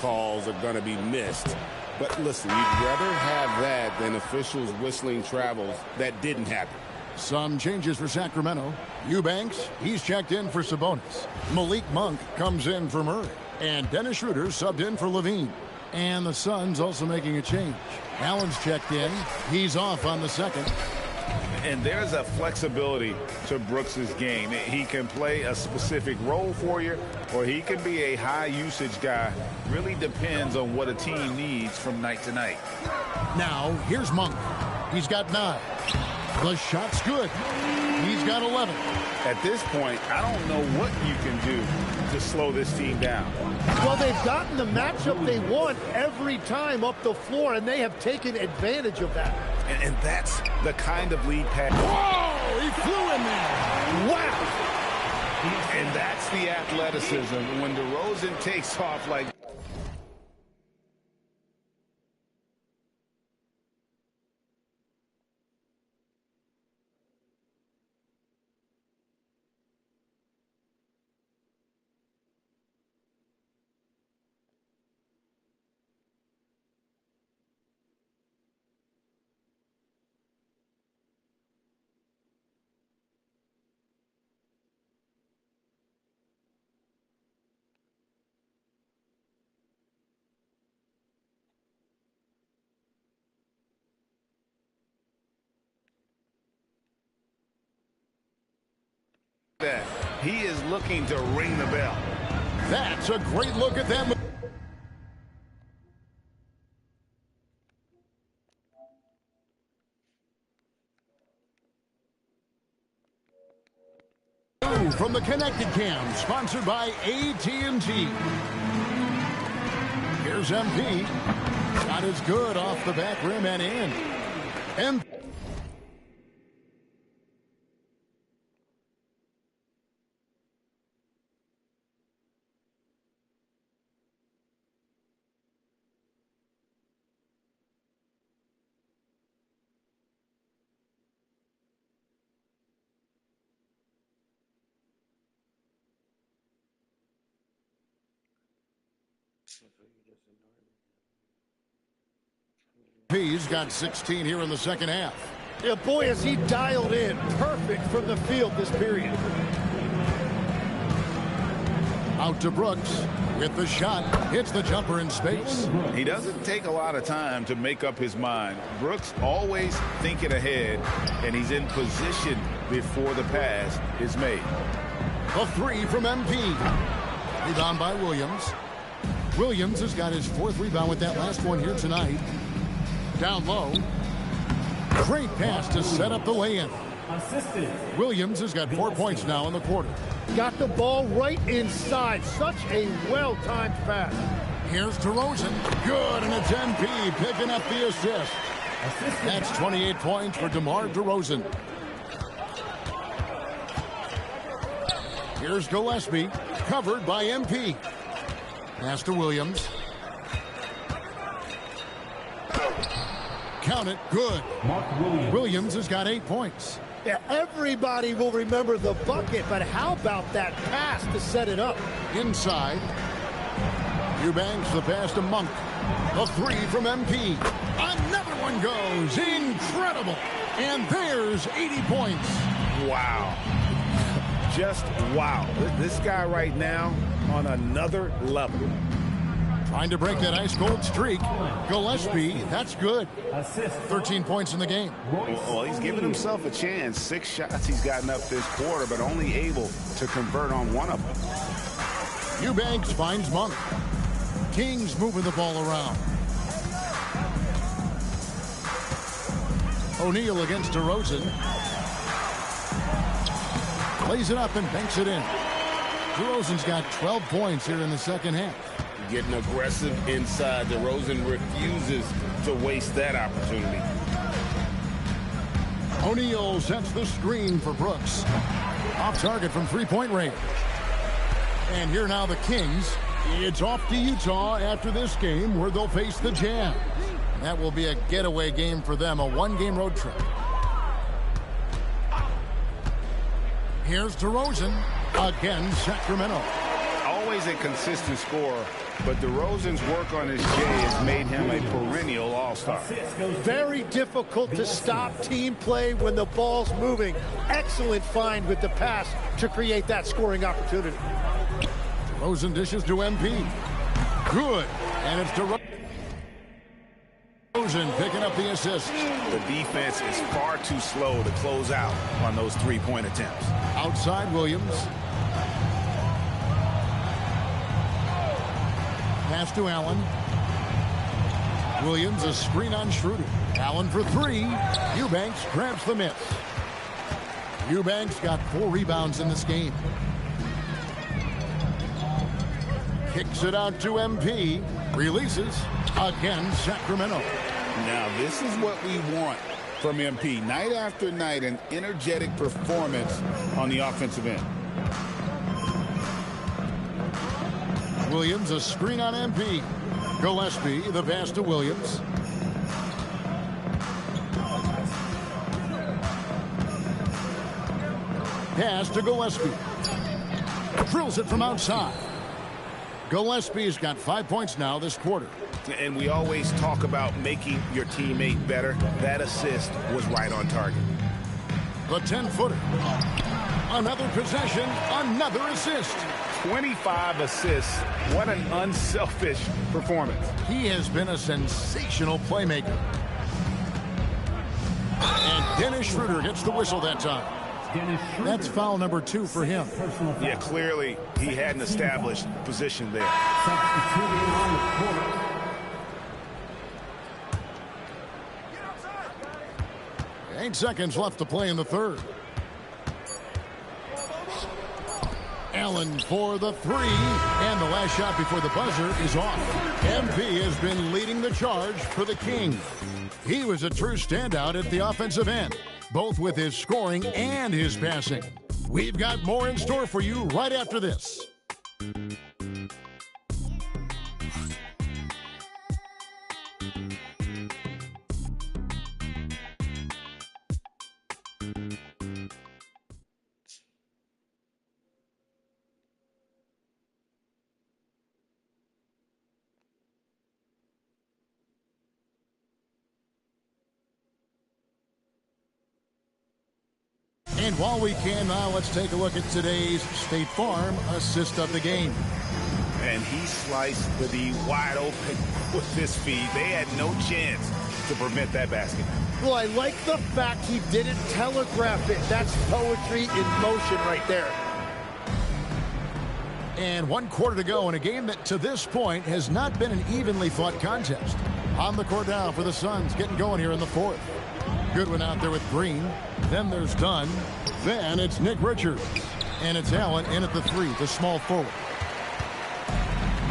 calls are going to be missed. But listen, you'd rather have that than officials whistling travels that didn't happen. Some changes for Sacramento. Eubanks, he's checked in for Sabonis. Malik Monk comes in for Murray. And Dennis Schroeder subbed in for Levine. And the Suns also making a change. Allen's checked in. He's off on the second. And there's a flexibility to Brooks's game. He can play a specific role for you, or he can be a high-usage guy. Really depends on what a team needs from night to night. Now, here's Monk. He's got 9. The shot's good. He's got 11. At this point, I don't know what you can do to slow this team down. Well, they've gotten the matchup they want every time up the floor, and they have taken advantage of that. And that's the kind of lead pass. Whoa! He flew in there. Wow! And that's the athleticism when DeRozan takes off like... that. He is looking to ring the bell. That's a great look at that. From the Connected Cam, sponsored by AT&T. Here's MP. Shot is good off the back rim and in. MP. He's got 16 here in the second half. Yeah, boy, is he dialed in. Perfect from the field this period. Out to Brooks with the shot. Hits the jumper in space. He doesn't take a lot of time to make up his mind. Brooks always thinking ahead, and he's in position before the pass is made. A 3 from MP. Rebound by Williams. Williams has got his 4th rebound with that last one here tonight. Down low. Great pass to set up the lay-in. Williams has got 4 points now in the quarter. Got the ball right inside. Such a well-timed pass. Here's DeRozan. Good, and it's MP picking up the assist. That's 28 points for DeMar DeRozan. Here's Gillespie, covered by MP. Pass to Williams. Count it, good. Williams has got 8 points. Yeah, everybody will remember the bucket, but how about that pass to set it up? Inside. Eubanks the pass to Monk. A 3 from MP. Another one goes. Incredible. And there's 80 points. Wow. Just wow. This guy right now on another level. Trying to break that ice-cold streak. Gillespie, that's good. 13 points in the game. Well, he's giving himself a chance. 6 shots he's gotten up this quarter, but only able to convert on 1 of them. Eubanks finds Monk. Kings moving the ball around. O'Neal against DeRozan. Plays it up and banks it in. DeRozan's got 12 points here in the second half. Getting aggressive inside. DeRozan refuses to waste that opportunity. O'Neal sets the screen for Brooks. Off target from three-point range. And here now the Kings. It's off to Utah after this game where they'll face the Jazz. That will be a getaway game for them, a 1-game road trip. Here's DeRozan against Sacramento. always a consistent scorer, but DeRozan's work on his J has made him a perennial all-star. Very difficult to stop team play when the ball's moving. Excellent find with the pass to create that scoring opportunity. DeRozan dishes to MP. Good. And it's DeRozan picking up the assist. The defense is far too slow to close out on those three-point attempts. Outside Williams. Pass to Allen. Williams, a screen on Schroeder. Allen for three. Eubanks grabs the miss. Eubanks got 4 rebounds in this game. Kicks it out to MP. Releases. Again, Sacramento. Now, this is what we want from MP. Night after night, an energetic performance on the offensive end. Williams, a screen on MP. Gillespie, the pass to Williams. Pass to Gillespie. Drills it from outside. Gillespie's got 5 points now this quarter. And we always talk about making your teammate better. That assist was right on target. The 10-footer. Another possession, another assist. 25 assists. What an unselfish performance. He has been a sensational playmaker. And Dennis Schroeder gets the whistle that time. That's foul number 2 for him. Yeah, clearly he had an established position there. 8 seconds left to play in the third. Allen for the 3, and the last shot before the buzzer is off. MP has been leading the charge for the Kings. He was a true standout at the offensive end, both with his scoring and his passing. We've got more in store for you right after this. And while we can now, let's take a look at today's State Farm assist of the game. And he sliced the D wide open with this feed. They had no chance to prevent that basket. Well, I like the fact he didn't telegraph it. That's poetry in motion right there. And 1 quarter to go in a game that to this point has not been an evenly fought contest. On the court now for the Suns, getting going here in the 4th. Goodwin out there with Green. Then there's Dunn. Then it's Nick Richards. And it's Allen in at the 3, the small forward.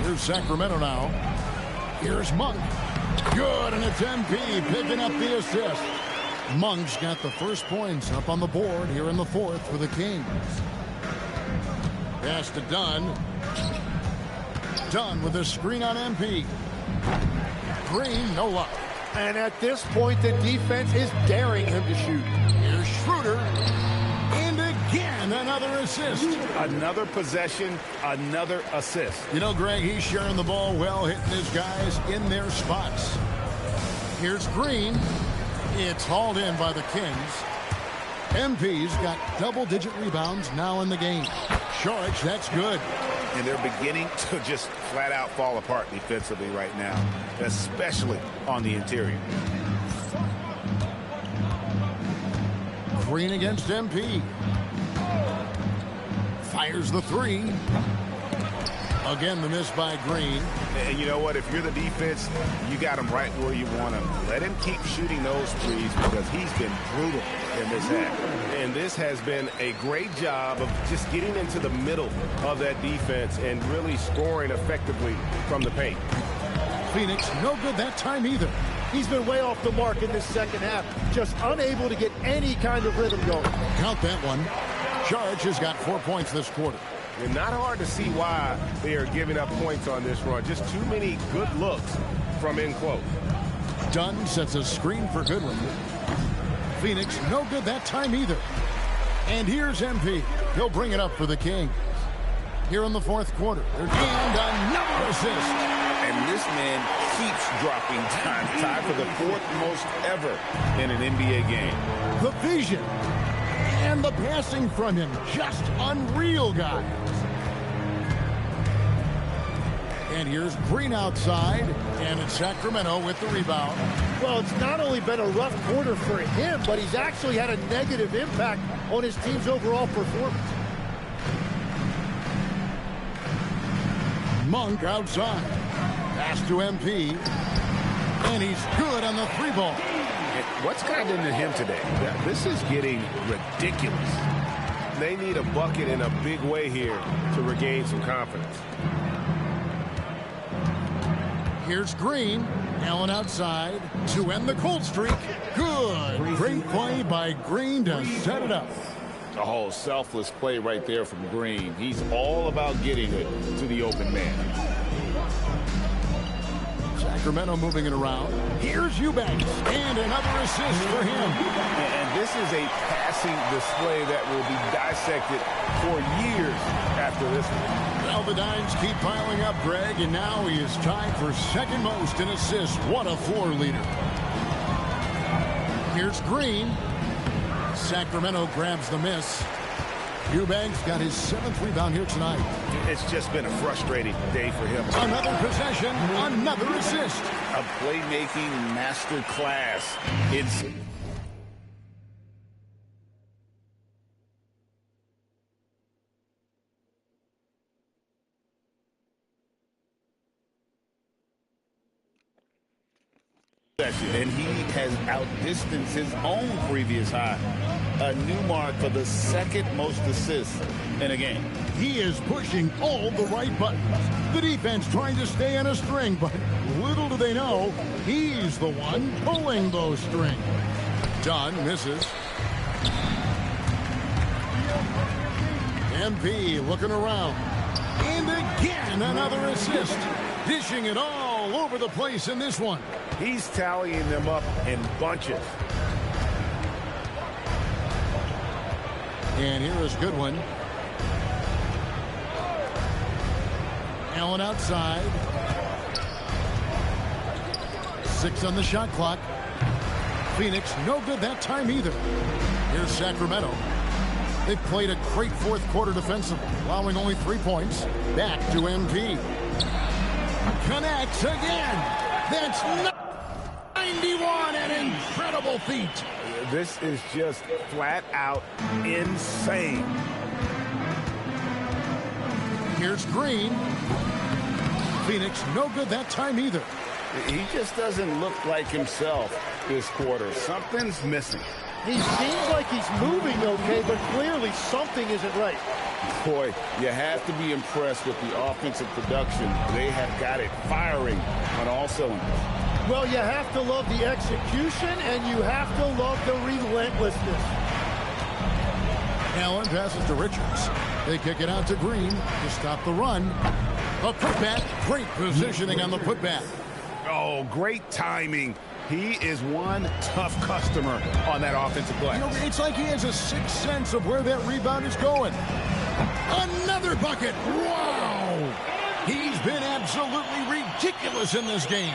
Here's Sacramento now. Here's Monk. Good, and it's MP picking up the assist. Monk's got the first points up on the board here in the 4th for the Kings. Pass to Dunn. Dunn with a screen on MP. Green, no luck. And at this point, the defense is daring him to shoot. Here's Schroeder. And again, another assist. Another possession, another assist. You know, Greg, he's sharing the ball well, hitting his guys in their spots. Here's Green. It's hauled in by the Kings. MP's got double-digit rebounds now in the game. Saric, that's good. And they're beginning to just flat out fall apart defensively right now, especially on the interior. Green against MP. Fires the 3. Again, the miss by Green. And you know what? If you're the defense, you got him right where you want him. Let him keep shooting those threes because he's been brutal in this half. And this has been a great job of just getting into the middle of that defense and really scoring effectively from the paint. Phoenix, no good that time either. He's been way off the mark in this second half, just unable to get any kind of rhythm going. Count that one. Saric has got 4 points this quarter. And not hard to see why they are giving up points on this run. Just too many good looks from in close. Dunn sets a screen for Goodwin. Phoenix, no good that time either. And here's MP. He'll bring it up for the Kings. here in the fourth quarter. And another assist. And this man keeps dropping time. Tied for the fourth most ever in an NBA game. The vision and the passing from him. Just unreal, guys. And here's Green outside. And it's Sacramento with the rebound. Well, it's not only been a rough quarter for him, but he's actually had a negative impact on his team's overall performance. Monk outside. Pass to MP. And he's good on the three ball. What's gotten into him today? This is getting ridiculous. They need a bucket in a big way here to regain some confidence. Here's Green. Allen outside to end the cold streak. Good. Great play by Green to set it up. A whole selfless play right there from Green. He's all about getting it to the open man. Sacramento moving it around. Here's Eubanks. And another assist for him. And this is a passing display that will be dissected for years after this one. Well, the dimes keep piling up, Greg, and now he is tied for second most in assists. What a floor leader. Here's Green. Sacramento grabs the miss. Eubanks got his 7th rebound here tonight. It's just been a frustrating day for him. Another possession, another assist. A playmaking master class. It's and he has outdistanced his own previous high. A new mark for the second most assists in a game. He is pushing all the right buttons. The defense trying to stay on a string, but little do they know, he's the one pulling those strings. Dunn misses. MP looking around. And again, another assist. Dishing it all over the place in this one. He's tallying them up in bunches. And here is Goodwin. Allen outside. 6 on the shot clock. Phoenix no good that time either. Here's Sacramento. They've played a great fourth quarter defensively, allowing only 3 points. Back to MP. Connects again. That's 91, an incredible feat. This is just flat out insane. Here's Green. Phoenix no good that time either. He just doesn't look like himself this quarter. Something's missing. He seems like he's moving okay, but clearly something isn't right. Boy, you have to be impressed with the offensive production. They have got it firing on all cylinders. Well, you have to love the execution, and you have to love the relentlessness. Allen passes to Richards. They kick it out to Green to stop the run. A putback. Great positioning on the putback. Oh, great timing. He is one tough customer on that offensive play. You know, it's like he has a sixth sense of where that rebound is going. Another bucket. Wow. He's been absolutely ridiculous in this game.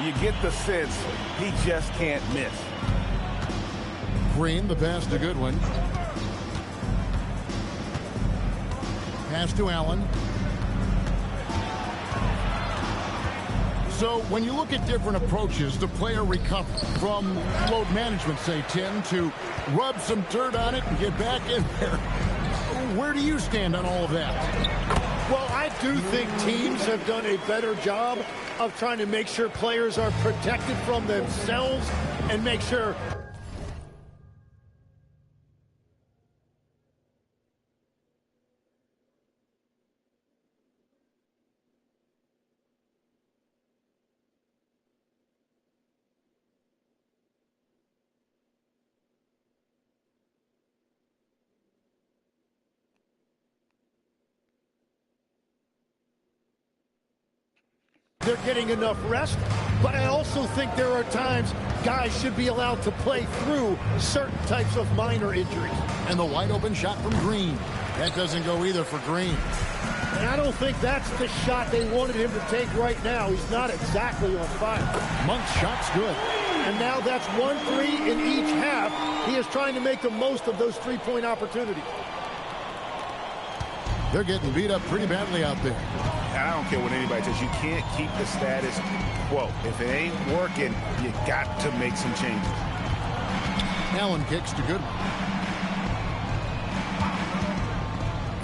You get the sense he just can't miss. Green, the pass to Goodwin. Pass to Allen. So when you look at different approaches to player recovery, from load management, say, Tim, to rub some dirt on it and get back in there, where do you stand on all of that? Well, I do think teams have done a better job of trying to make sure players are protected from themselves and make sure they're getting enough rest, but I also think there are times guys should be allowed to play through certain types of minor injuries. And the wide open shot from Green. That doesn't go either for Green. And I don't think that's the shot they wanted him to take right now. He's not exactly on fire. Monk's shot's good. And now that's 1-3 in each half. He is trying to make the most of those three-point opportunities. They're getting beat up pretty badly out there. And I don't care what anybody says. You can't keep the status quo. If it ain't working, you got to make some changes. Allen kicks to Goodwin.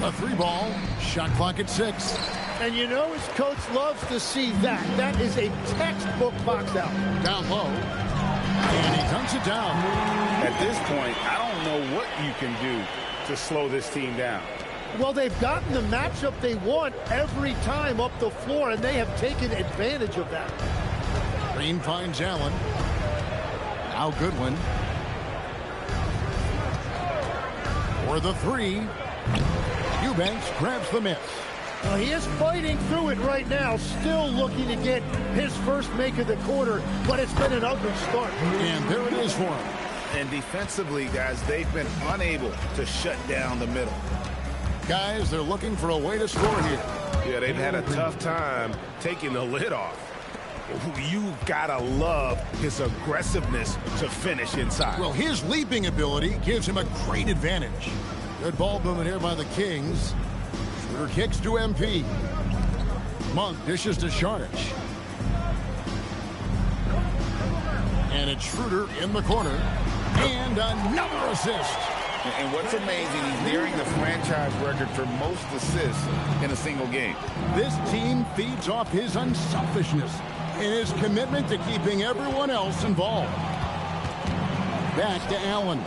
A 3-ball. Shot clock at 6. And you know his coach loves to see that. That is a textbook box out. Down low. And he dunks it down. At this point, I don't know what you can do to slow this team down. Well, they've gotten the matchup they want every time up the floor, and they have taken advantage of that. Green finds Allen. Now Goodwin. For the 3. Eubanks grabs the miss. Well, he is fighting through it right now, still looking to get his first make of the quarter, but it's been an ugly start. And there it is for him. And defensively, guys, they've been unable to shut down the middle. Guys, they're looking for a way to score here. Yeah, they've had a tough time taking the lid off. You've got to love his aggressiveness to finish inside. Well, his leaping ability gives him a great advantage. Good ball movement here by the Kings. Schroeder kicks to MP. Monk dishes to Šarić. And it's Schroeder in the corner. And another assist. And what's amazing, he's nearing the franchise record for most assists in a single game. This team feeds off his unselfishness and his commitment to keeping everyone else involved. Back to Allen.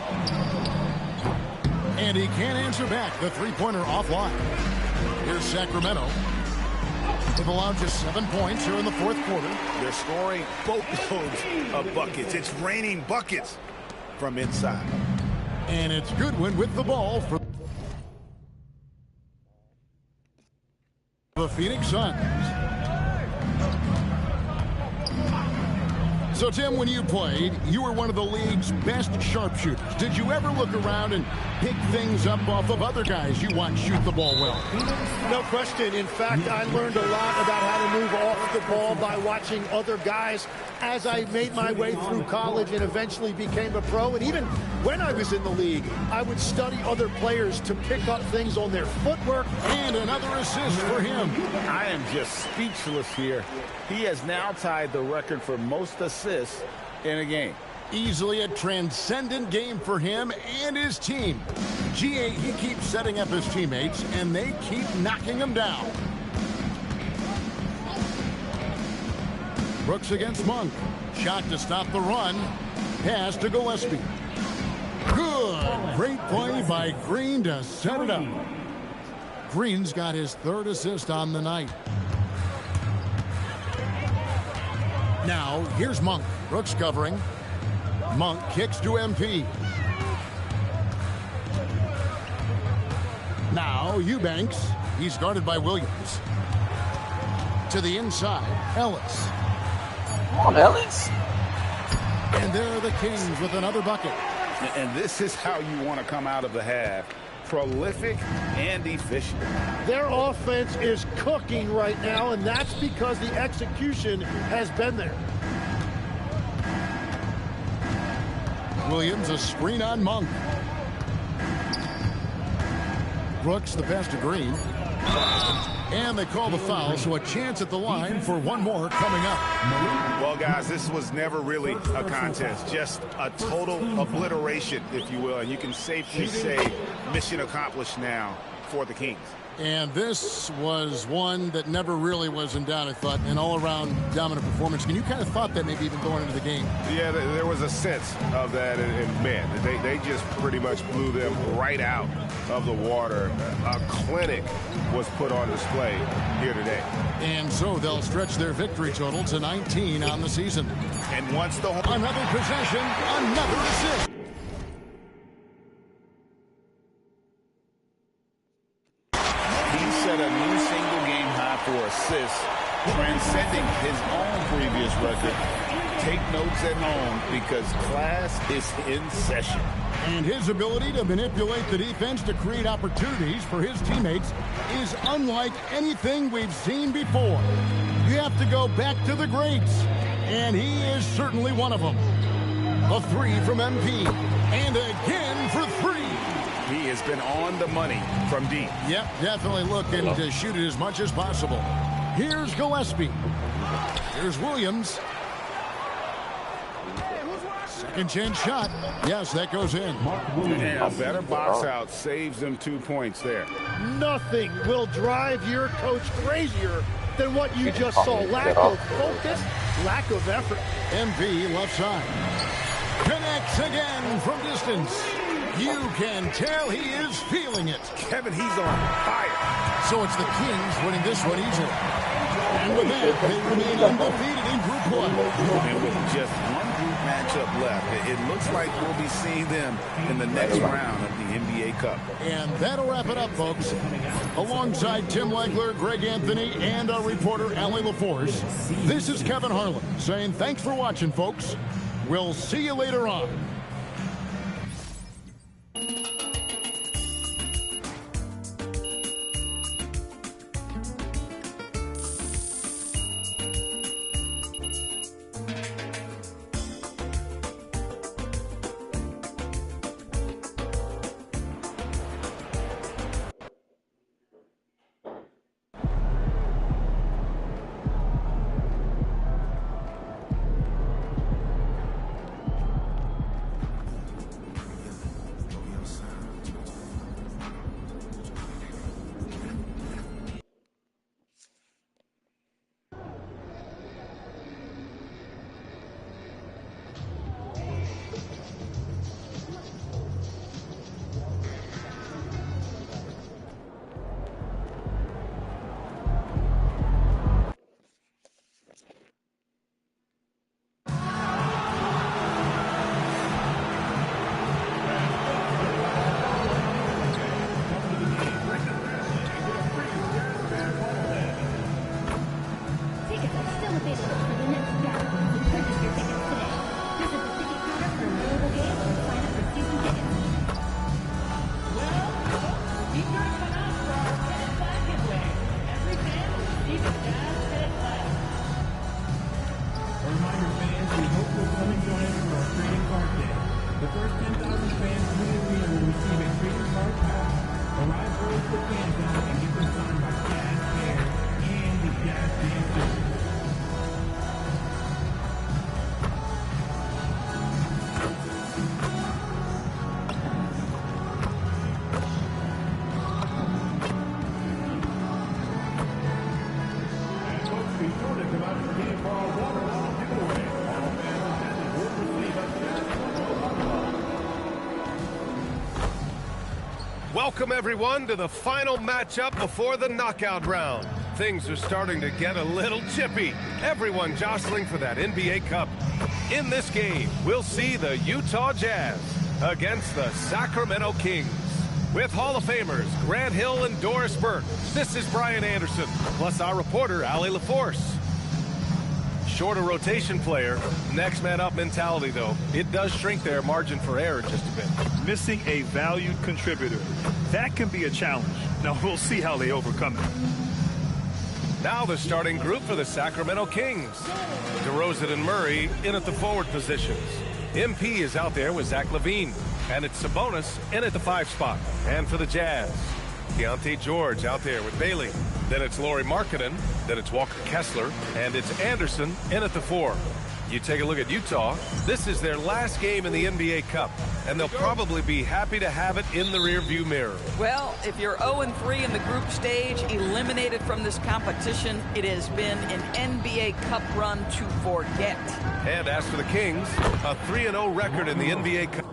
And he can't answer back. The three-pointer offline. Here's Sacramento. They've allowed just 7 points here in the fourth quarter. They're scoring boatloads of buckets. It's raining buckets from inside. And it's Goodwin with the ball for the Phoenix Suns. So, Tim, when you played, you were one of the league's best sharpshooters. Did you ever look around and pick things up off of other guys you watch shoot the ball well? No question. In fact, I learned a lot about how to move off the ball by watching other guys as I made my way through college and eventually became a pro. And even when I was in the league, I would study other players to pick up things on their footwork. And another assist for him. I am just speechless here. He has now tied the record for most assists in a game. Easily a transcendent game for him and his team. GA, he keeps setting up his teammates, and they keep knocking him down. Brooks against Monk. Shot to stop the run. Pass to Gillespie. Good. Great play by Green to set it up. Green's got his third assist on the night. Now, here's Monk. Brooks covering. Monk kicks to MP. Now, Eubanks. He's guarded by Williams. To the inside, Ellis. Come on, Ellis. And there are the Kings with another bucket. And this is how you want to come out of the half. Prolific and efficient. Their offense is cooking right now, and that's because the execution has been there. Williams, a screen on Monk. Brooks, the pass to Green. And they call the foul, so a chance at the line for one more coming up. Well, guys, this was never really a contest. Just a total obliteration, if you will. And you can safely say mission accomplished now for the Kings. And this was one that never really was in doubt, I thought, an all-around dominant performance. And you kind of thought that maybe even going into the game. Yeah, there was a sense of that, and man, they just pretty much blew them right out of the water. A clinic was put on display here today. And so they'll stretch their victory total to 19 on the season. And once the Another possession, another assist. Set a new single-game high for assists, transcending his own previous record. Take notes at home because class is in session. And his ability to manipulate the defense to create opportunities for his teammates is unlike anything we've seen before. You have to go back to the greats, and he is certainly one of them. A three from MP, and again for three. He has been on the money from deep. Yep, definitely looking to shoot it as much as possible. Here's Gillespie. Here's Williams. Second chance shot. Yes, that goes in. Yeah, a better box out saves them 2 points there. Nothing will drive your coach crazier than what you just saw. Lack of focus, lack of effort. MP left side. Connects again from distance. You can tell he is feeling it. Kevin, he's on fire. So it's the Kings winning this one easily. And with that, they remain undefeated in Group 1. And with just one group matchup left, it looks like we'll be seeing them in the next round of the NBA Cup. And that'll wrap it up, folks. Alongside Tim Legler, Greg Anthony, and our reporter, Allie LaForce, this is Kevin Harlan saying thanks for watching, folks. We'll see you later on. Welcome, everyone, to the final matchup before the knockout round. Things are starting to get a little chippy. Everyone jostling for that NBA Cup. In this game, we'll see the Utah Jazz against the Sacramento Kings. With Hall of Famers Grant Hill and Doris Burke, this is Brian Anderson, plus our reporter, Allie LaForce. Shorter rotation player, next man up mentality, though. It does shrink their margin for error just a bit. Missing a valued contributor. That can be a challenge. Now we'll see how they overcome it. Now the starting group for the Sacramento Kings. DeRozan and Murray in at the forward positions. MP is out there with Zach LaVine. And it's Sabonis in at the 5 spot. And for the Jazz, Keontae George out there with Bailey. Then it's Lauri Markkanen. Then it's Walker Kessler. And it's Anderson in at the 4. You take a look at Utah. This is their last game in the NBA Cup. And they'll probably be happy to have it in the rearview mirror. Well, if you're 0-3 in the group stage, eliminated from this competition, it has been an NBA Cup run to forget. And as for the Kings, a 3-0 record in the NBA Cup.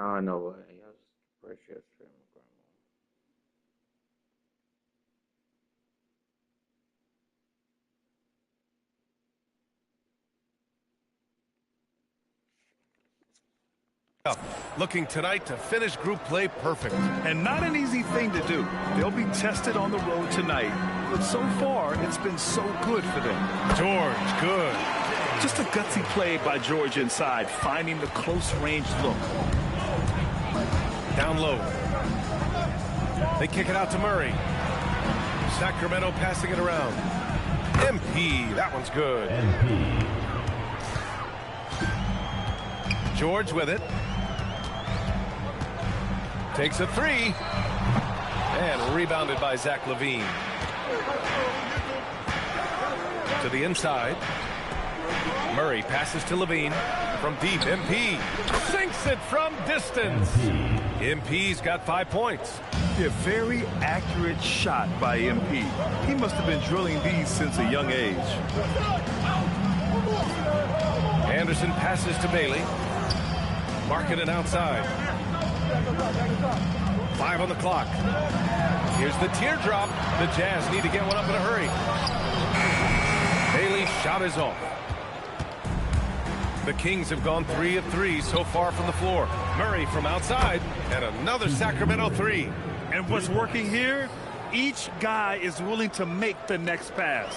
I know what. Yes, precious. Looking tonight to finish group play perfect. And not an easy thing to do. They'll be tested on the road tonight, but so far it's been so good for them. George, good. Just a gutsy play by George inside, finding the close range look. Down low. They kick it out to Murray. Sacramento passing it around. MP, that one's good. MP. George with it. Takes a three. And rebounded by Zach LaVine. To the inside. Murray passes to LaVine. From deep, MP sinks it from distance. MP's got 5 points. A very accurate shot by MP. He must have been drilling these since a young age. Anderson passes to Bailey. Marking it outside. 5 on the clock. Here's the teardrop. The Jazz need to get one up in a hurry. Bailey's shot is off. The Kings have gone 3 of 3 so far from the floor. Murray from outside, and another Sacramento three. And what's working here? Each guy is willing to make the next pass.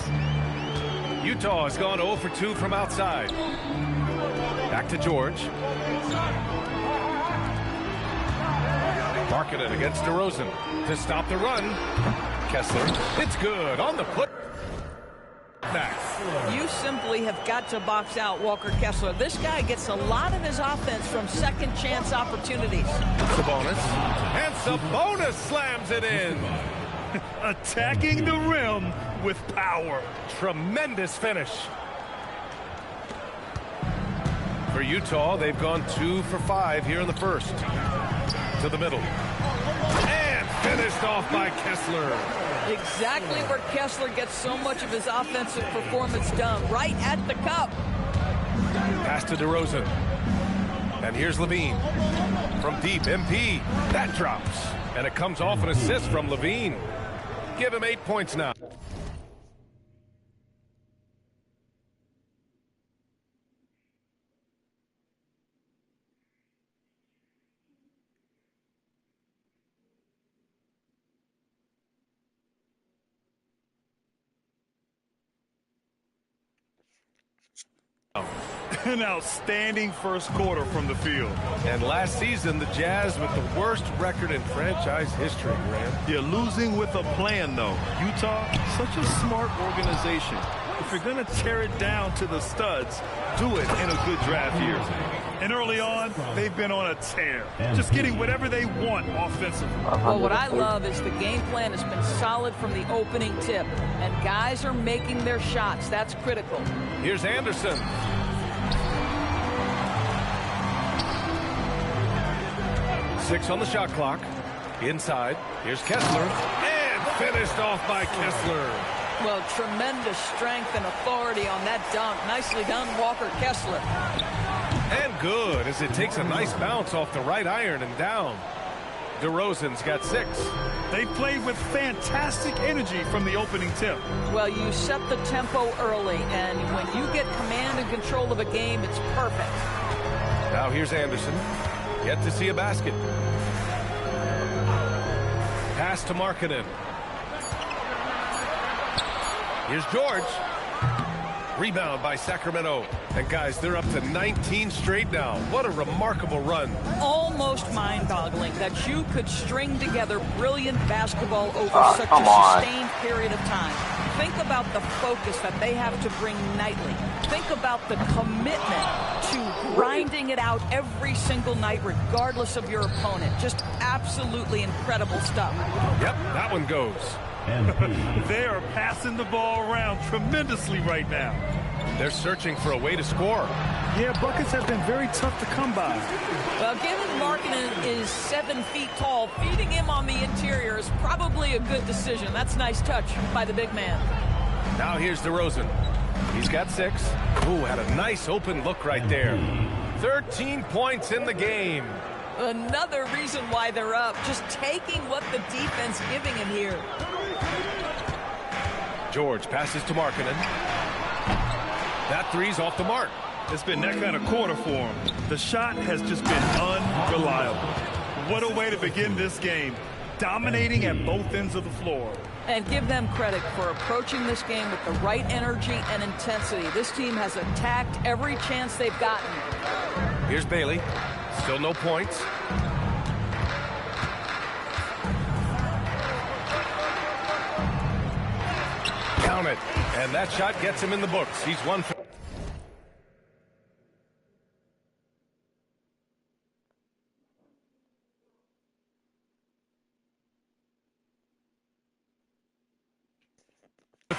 Utah has gone 0 for 2 from outside. Back to George. Markkanen against DeRozan to stop the run. Kessler, it's good on the put back. You simply have got to box out Walker Kessler. This guy gets a lot of his offense from second chance opportunities. Sabonis, and Sabonis slams it in. Attacking the rim with power. Tremendous finish. For Utah, they've gone 2 for 5 here in the first. To the middle. And finished off by Kessler. Exactly where Kessler gets so much of his offensive performance done, right at the cup. Pass to DeRozan. And here's LaVine. From deep, MP. That drops. And it comes off an assist from LaVine. Give him 8 points now. An outstanding first quarter from the field. And last season, the Jazz with the worst record in franchise history, Grant. You're losing with a plan, though. Utah, such a smart organization. If you're going to tear it down to the studs, do it in a good draft year. And early on, they've been on a tear, just getting whatever they want offensively. Well, what I love is the game plan has been solid from the opening tip, and guys are making their shots. That's critical. Here's Anderson. Six on the shot clock. Inside. Here's Kessler. And finished off by Kessler. Well, tremendous strength and authority on that dunk. Nicely done, Walker Kessler. And good as it takes a nice bounce off the right iron and down. DeRozan's got 6. They played with fantastic energy from the opening tip. Well, you set the tempo early, and when you get command and control of a game, it's perfect. Now here's Anderson. Yet to see a basket. Pass to Markkanen. Here's George. Rebound by Sacramento. And guys, they're up to 19 straight now. What a remarkable run. Almost mind-boggling that you could string together brilliant basketball over such a sustained period of time. Think about the focus that they have to bring nightly. Think about the commitment to grinding it out every single night, regardless of your opponent. Just absolutely incredible stuff. Yep, that one goes. They are passing the ball around tremendously right now. They're searching for a way to score. Yeah, buckets have been very tough to come by. Well, given Markkanen is 7 feet tall, feeding him on the interior is probably a good decision. That's a nice touch by the big man. Now here's DeRozan. He's got 6. Ooh, had a nice open look right there. 13 points in the game. Another reason why they're up, just taking what the defense giving him here. George passes to Markkanen. That three's off the mark. It's been that kind of quarter for him. The shot has just been unreliable. What a way to begin this game. Dominating at both ends of the floor. And give them credit for approaching this game with the right energy and intensity. This team has attacked every chance they've gotten. Here's Bailey. Still no points. Count it. And that shot gets him in the books. He's 1 for...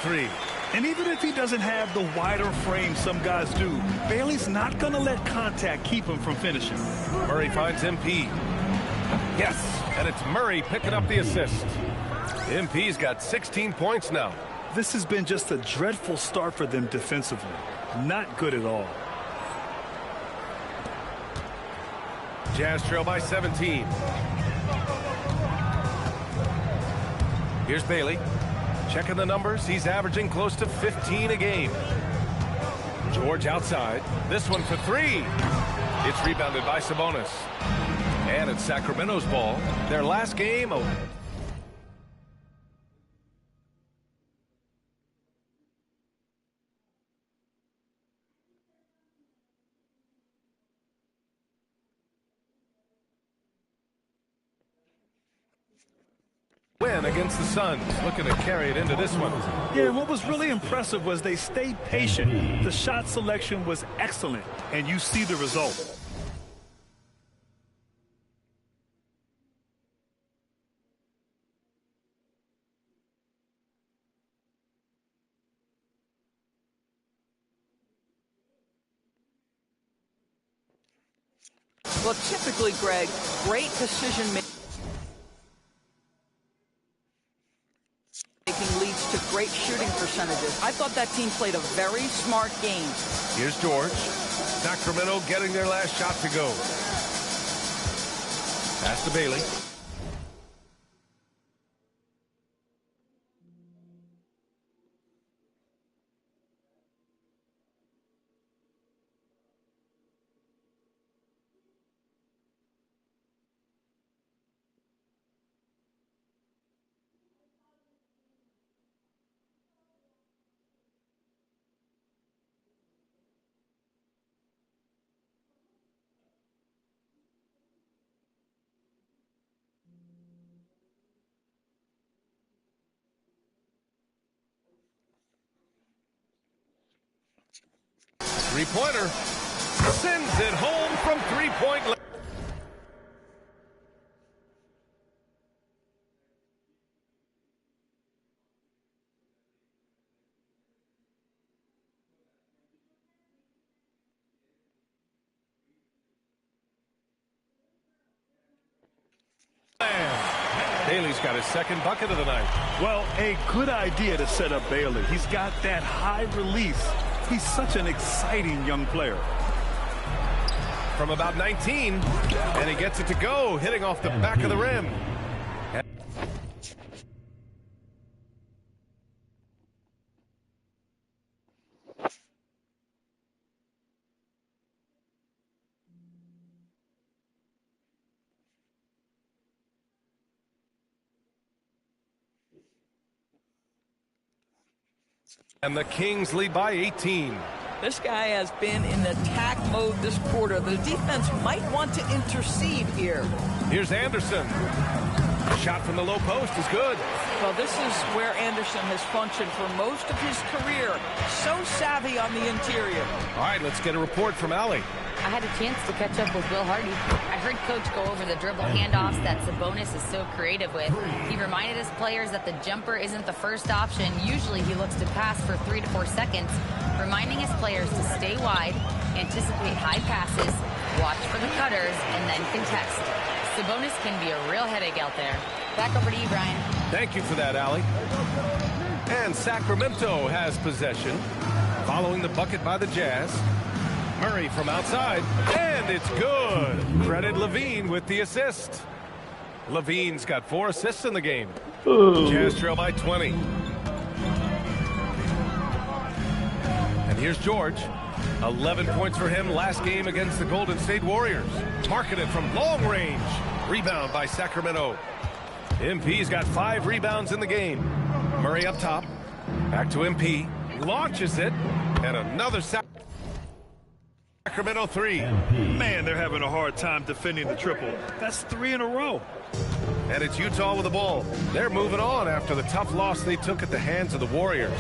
three. And even if he doesn't have the wider frame some guys do, Bailey's not going to let contact keep him from finishing. Murray finds MP. Yes, and it's Murray picking up the assist. MP's got 16 points now. This has been just a dreadful start for them defensively. Not good at all. Jazz trail by 17. Here's Bailey. Checking the numbers, he's averaging close to 15 a game. George outside. This one for three. It's rebounded by Sabonis. And it's Sacramento's ball. Their last game. Win against the Suns, looking to carry it into this one. Yeah, what was really impressive was they stayed patient. The shot selection was excellent, and you see the result. Well, typically, Greg, great decision making leads to great shooting percentages. I thought that team played a very smart game. Here's George. Sacramento getting their last shot to go. Pass to Bailey. Three-pointer. Sends it home from three-point line. Bailey's got his second bucket of the night. Well, a good idea to set up Bailey. He's got that high release. He's such an exciting young player. From about 19, and he gets it to go, hitting off the back of the rim. And the Kings lead by 18. This guy has been in attack mode this quarter. The defense might want to intercede here. Here's Anderson. Shot from the low post is good. Well, this is where Anderson has functioned for most of his career. So savvy on the interior. All right, let's get a report from Allie. I had a chance to catch up with Will Hardy. I heard Coach go over the dribble handoffs that Sabonis is so creative with. He reminded his players that the jumper isn't the first option. Usually he looks to pass for 3 to 4 seconds, reminding his players to stay wide, anticipate high passes, watch for the cutters, and then contest. Sabonis can be a real headache out there. Back over to you, Brian. Thank you for that, Allie. And Sacramento has possession, following the bucket by the Jazz. Murray from outside, and it's good. Credit Levine with the assist. Levine's got 4 assists in the game. Jazz trail by 20. And here's George. 11 points for him last game against the Golden State Warriors. Marketed from long range. Rebound by Sacramento. MP's got 5 rebounds in the game. Murray up top. Back to MP. Launches it. And another Sacramento 3. Man, they're having a hard time defending the triple. That's 3 in a row. And it's Utah with the ball. They're moving on after the tough loss they took at the hands of the Warriors.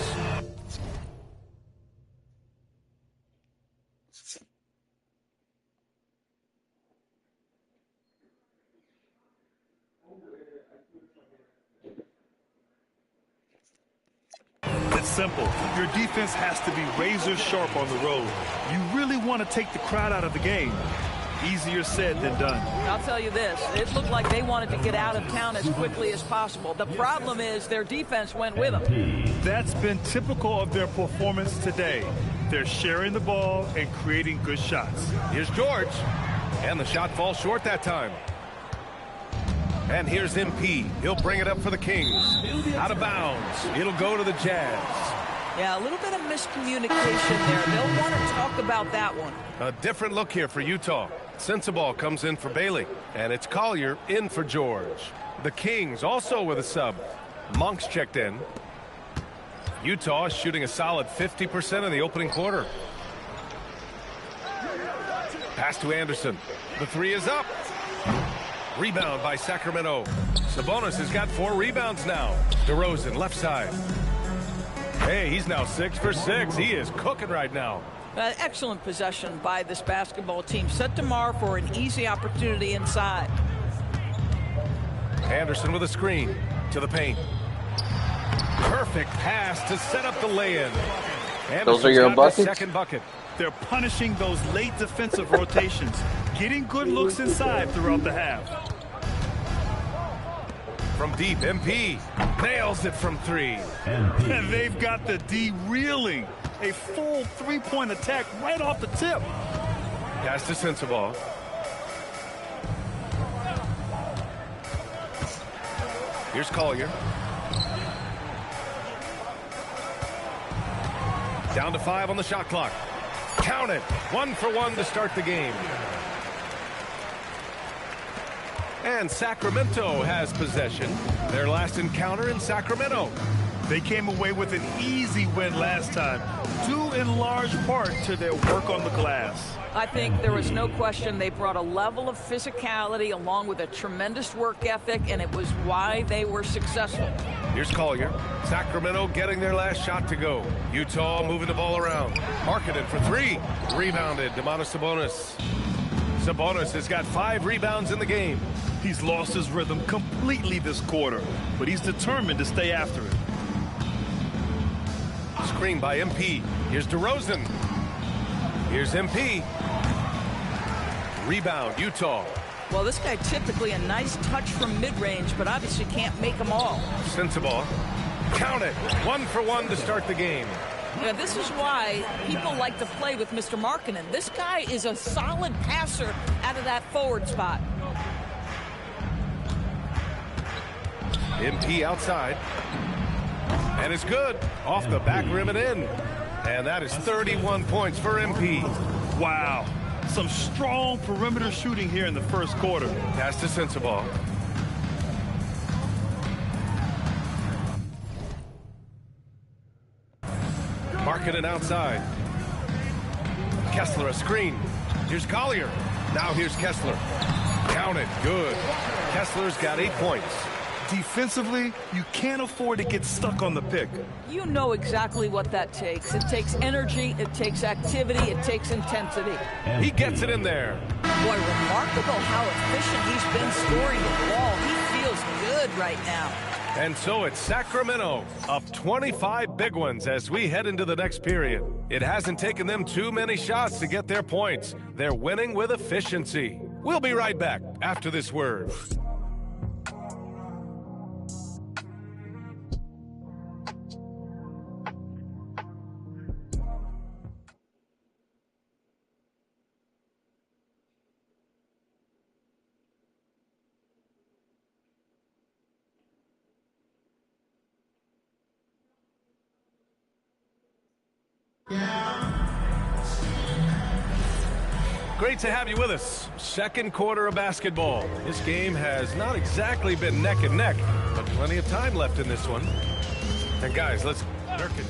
It's simple. Your defense has to be razor sharp on the road. You really want to take the crowd out of the game. Easier said than done. I'll tell you this, it looked like they wanted to get out of town as quickly as possible. The problem is their defense went with them. That's been typical of their performance today. They're sharing the ball and creating good shots. Here's George. And the shot falls short that time. And here's MP. He'll bring it up for the Kings. Out of bounds. It'll go to the Jazz. Yeah, a little bit of miscommunication there. They'll want to talk about that one. A different look here for Utah. Sensabaugh comes in for Bailey. And it's Collier in for George. The Kings also with a sub. Monk's checked in. Utah is shooting a solid 50% in the opening quarter. Pass to Anderson. The 3 is up. Rebound by Sacramento. Sabonis has got 4 rebounds now. DeRozan left side. Hey, he's now 6 for 6. He is cooking right now. Excellent possession by this basketball team. Set DeMar for an easy opportunity inside. Anderson with a screen to the paint. Perfect pass to set up the lay-in. Those are your buckets? Second bucket. They're punishing those late defensive rotations, getting good looks inside throughout the half. From deep, MP nails it from 3. And they've got the D reeling. A full 3-point attack right off the tip. Pass to Sensabaugh. Here's Collier. Down to 5 on the shot clock. Count it. 1 for 1 to start the game. And Sacramento has possession. Their last encounter in Sacramento. They came away with an easy win last time, due in large part to their work on the glass. I think there was no question they brought a level of physicality along with a tremendous work ethic, and it was why they were successful. Here's Collier. Sacramento getting their last shot to go. Utah moving the ball around. Marketed for 3. Rebounded. Domantas Sabonis. Sabonis has got 5 rebounds in the game. He's lost his rhythm completely this quarter, but he's determined to stay after it. Screen by MP. Here's DeRozan. Here's MP. Rebound, Utah. Well, this guy typically a nice touch from mid-range, but obviously can't make them all. Sensabaugh. Count it. 1 for 1 to start the game. Yeah, this is why people like to play with Mr. Markkanen. This guy is a solid passer out of that forward spot. MP outside. And it's good. Off the back rim and in. And that is 31 points for MP. Wow. Some strong perimeter shooting here in the first quarter. Pass to Sensabaugh. Markkanen outside. Kessler a screen. Here's Collier. Now here's Kessler. Count it. Good. Kessler's got 8 points. Defensively, you can't afford to get stuck on the pick. You know exactly what that takes. It takes energy, it takes activity, it takes intensity. He gets it in there. Boy, remarkable how efficient he's been scoring the ball. He feels good right now. And so it's Sacramento up 25 big ones as we head into the next period. It hasn't taken them too many shots to get their points. They're winning with efficiency. We'll be right back after this word. Great to have you with us. Second quarter of basketball. This game has not exactly been neck and neck, but plenty of time left in this one. And guys, let's Nurkic.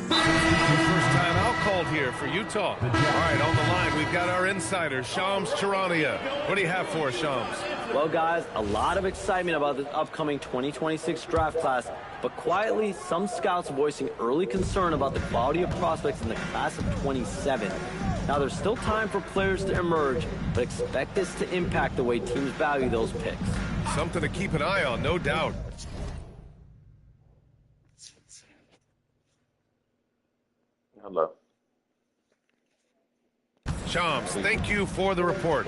First timeout called here for Utah. All right, on the line, we've got our insider, Shams Charania. What do you have for us, Shams? Well, guys, a lot of excitement about this upcoming 2026 draft class, but quietly, some scouts are voicing early concern about the quality of prospects in the class of 27. Now, there's still time for players to emerge, but expect this to impact the way teams value those picks. Something to keep an eye on, no doubt. Hello. Shams, thank you for the report.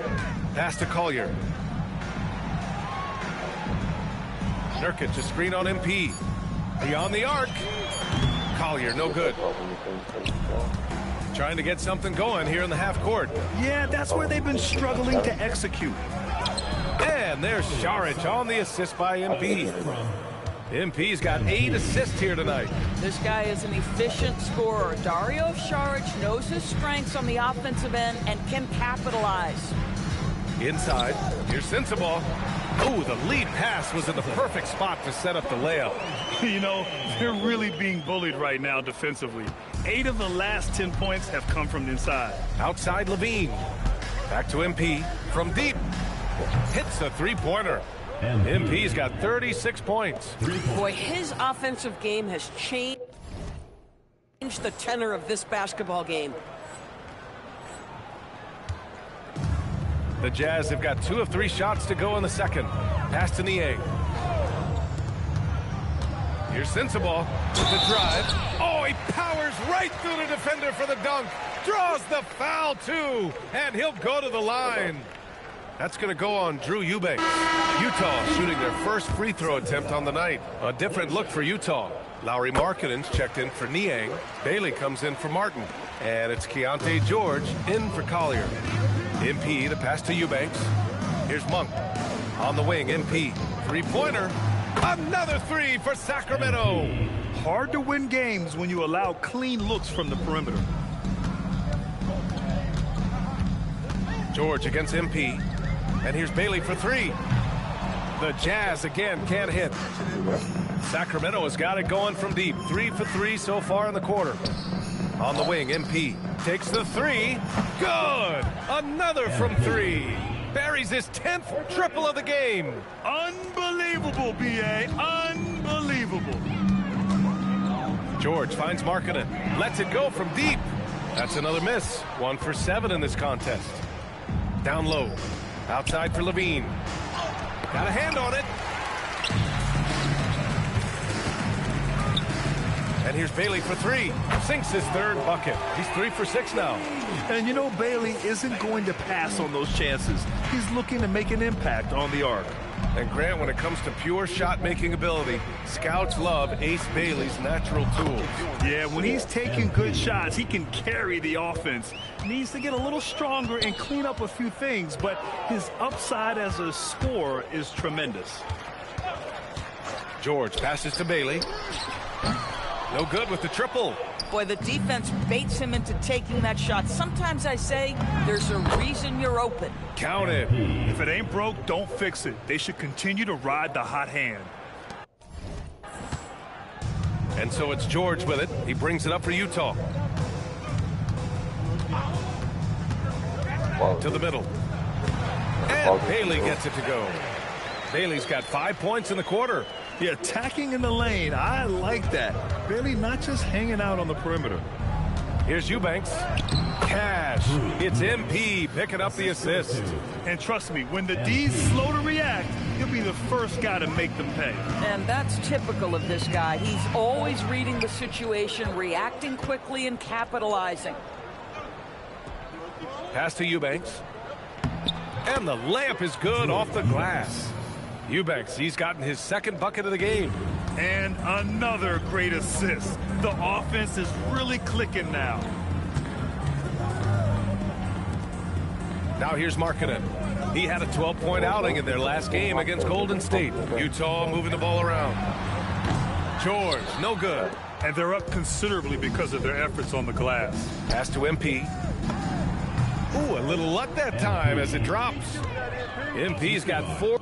Pass to Collier. Nurkic, a screen on MP. Beyond the arc. Collier, no good. Trying to get something going here in the half court. Yeah, that's where they've been struggling to execute. And there's Šarić on the assist by MP. MP's got 8 assists here tonight. This guy is an efficient scorer. Dario Šarić knows his strengths on the offensive end and can capitalize. Inside, here's Sensabaugh. Oh, the lead pass was in the perfect spot to set up the layup. You know, they're really being bullied right now defensively. 8 of the last 10 points have come from inside. Outside LaVine. Back to MP. From deep. Hits a three-pointer. MP's got 36 points. Boy, his offensive game has changed the tenor of this basketball game. The Jazz have got 2 of 3 shots to go in the second. Pass to Niang. Here's Sensabaugh with the drive. Oh, he powers right through the defender for the dunk. Draws the foul, too. And he'll go to the line. That's going to go on Drew Eubanks. Utah shooting their first free throw attempt on the night. A different look for Utah. Lauri Markkanen's checked in for Niang. Bailey comes in for Martin. And it's Keontae George in for Collier. MP, the pass to Eubanks. Here's Monk. On the wing, MP. Three-pointer. Another 3 for Sacramento. Hard to win games when you allow clean looks from the perimeter. George against MP. And here's Bailey for 3. The Jazz again can't hit. Sacramento has got it going from deep. 3 for 3 so far in the quarter. On the wing, MP takes the 3. Good! Another from 3. Buries his 10th triple of the game. Unbelievable, B.A. Unbelievable. George finds Markkanen. Lets it go from deep. That's another miss. 1 for 7 in this contest. Down low. Outside for LaVine. Got a hand on it. And here's Bailey for 3. Sinks his 3rd bucket. He's 3 for 6 now. And you know, Bailey isn't going to pass on those chances. He's looking to make an impact on the arc. And Grant, when it comes to pure shot-making ability, scouts love Ace Bailey's natural tools. Yeah, when he's taking good shots, he can carry the offense. Needs to get a little stronger and clean up a few things, but his upside as a scorer is tremendous. George passes to Bailey. No good with the triple. Boy, the defense baits him into taking that shot. Sometimes I say there's a reason you're open. Count it. If it ain't broke, don't fix it. They should continue to ride the hot hand. And so it's George with it. He brings it up for Utah. To the middle. And Bailey gets it to go. Bailey's got 5 points in the quarter. Yeah, attacking in the lane. I like that. Bailey not just hanging out on the perimeter. Here's Eubanks. Cash. It's MP picking up the assist. And trust me, when the D's slow to react, he'll be the first guy to make them pay. And that's typical of this guy. He's always reading the situation, reacting quickly, and capitalizing. Pass to Eubanks. And the layup is good off the glass. Eubanks, he's gotten his 2nd bucket of the game. And another great assist. The offense is really clicking now. Now here's Markkanen. He had a 12-point outing in their last game against Golden State. Utah moving the ball around. George, no good. And they're up considerably because of their efforts on the glass. Pass to MP. Ooh, a little luck that time as it drops. MP's got 4.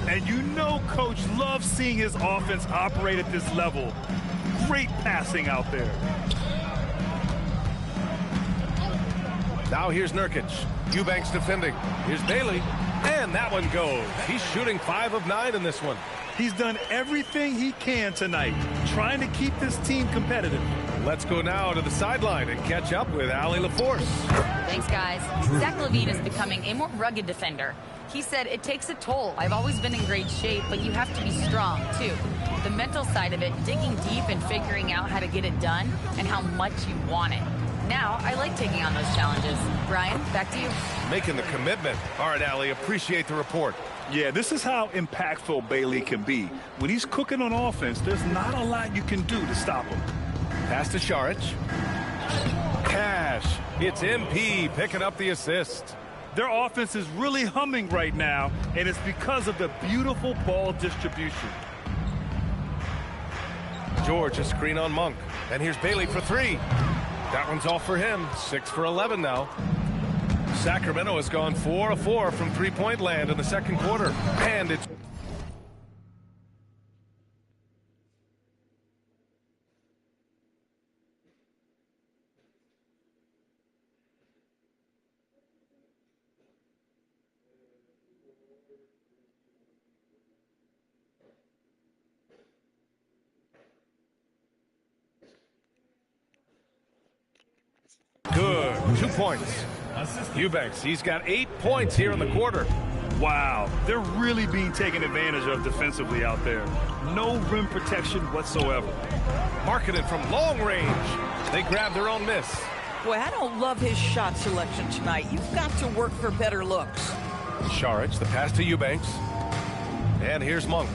And you know Coach loves seeing his offense operate at this level. Great passing out there. Now here's Nurkic. Eubanks defending. Here's Bailey. And that one goes. He's shooting 5 of 9 in this one. He's done everything he can tonight, trying to keep this team competitive. Let's go now to the sideline and catch up with Allie LaForce. Thanks, guys. Zach LaVine is becoming a more rugged defender. He said, it takes a toll. I've always been in great shape, but you have to be strong, too. The mental side of it, digging deep and figuring out how to get it done and how much you want it. Now, I like taking on those challenges. Brian, back to you. Making the commitment. All right, Allie, appreciate the report. Yeah, this is how impactful Bailey can be. When he's cooking on offense, there's not a lot you can do to stop him. Pass to Šarić. Cash. It's MP picking up the assist. Their offense is really humming right now, and it's because of the beautiful ball distribution. George, a screen on Monk. And here's Bailey for 3. That one's off for him. 6 for 11 now. Sacramento has gone 4 of 4 from three-point land in the second quarter. And it's... Good. 2 points. Eubanks, he's got 8 points here in the quarter. Wow, they're really being taken advantage of defensively out there. No rim protection whatsoever. Markkanen from long range. They grab their own miss. Boy, I don't love his shot selection tonight. You've got to work for better looks. Šarić, the pass to Eubanks. And here's Monk.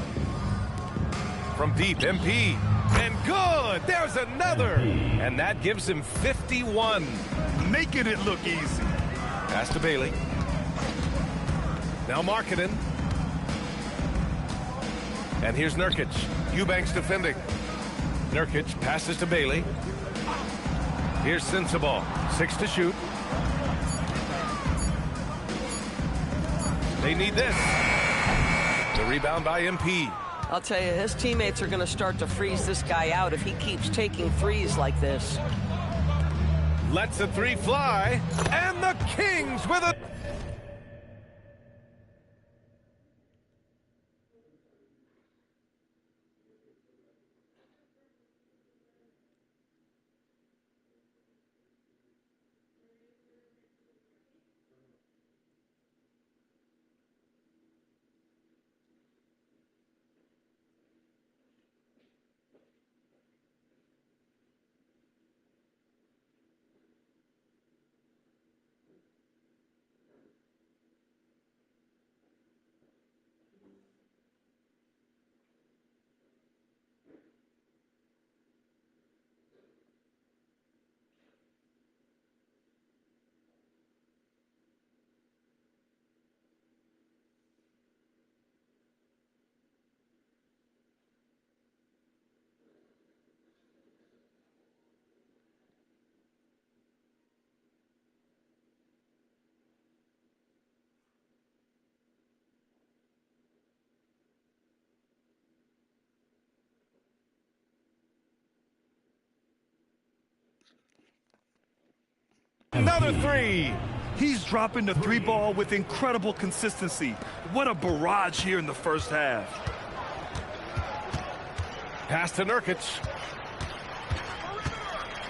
From deep, MP. And good! There's another! And that gives him 51. Making it look easy. Pass to Bailey. Now Markkanen. And here's Nurkic. Eubanks defending. Nurkic passes to Bailey. Here's Sensabaugh. 6 to shoot. They need this. The rebound by MP. I'll tell you, his teammates are going to start to freeze this guy out if he keeps taking threes like this. Lets the 3 fly. And the Kings with a... Another 3. He's dropping the 3 ball with incredible consistency. What a barrage here in the first half. Pass to Nurkic.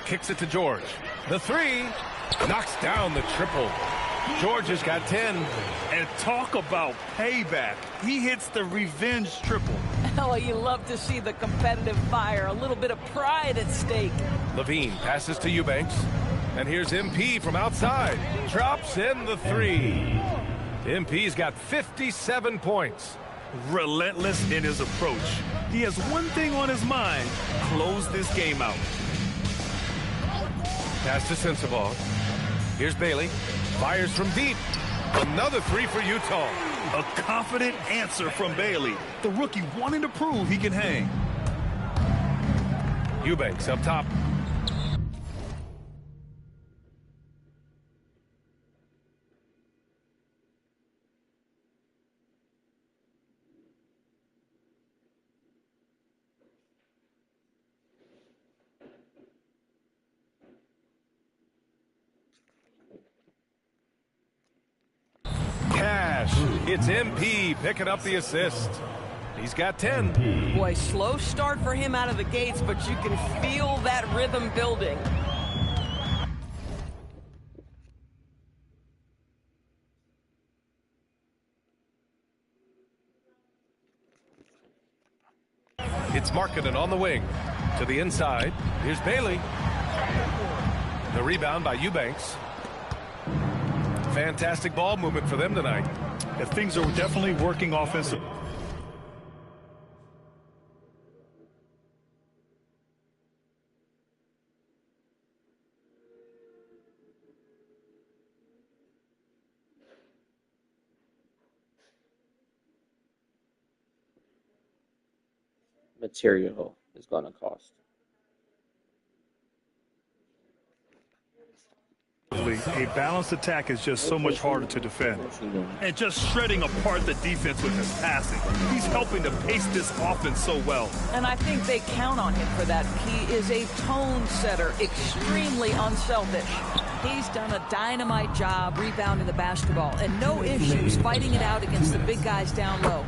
Kicks it to George. The 3. Knocks down the triple. George has got 10. And talk about payback. He hits the revenge triple. Oh, you love to see the competitive fire. A little bit of pride at stake. LaVine passes to Eubanks. And here's MP from outside. Drops in the three. MP's got 57 points. Relentless in his approach. He has one thing on his mind: close this game out. Pass to Sensabaugh. Here's Bailey. Fires from deep. Another three for Utah. A confident answer from Bailey. The rookie wanting to prove he can hang. Eubanks up top. Cash. It's MP picking up the assist. He's got 10. Boy, slow start for him out of the gates, but you can feel that rhythm building. It's Markkanen on the wing. To the inside. Here's Bailey. The rebound by Eubanks. Fantastic ball movement for them tonight. Yeah, things are definitely working offensively. Material is going to cost. A balanced attack is just so much harder to defend. And just shredding apart the defense with his passing. He's helping to pace this offense so well. And I think they count on him for that. He is a tone setter, extremely unselfish. He's done a dynamite job rebounding the basketball, and no issues fighting it out against the big guys down low.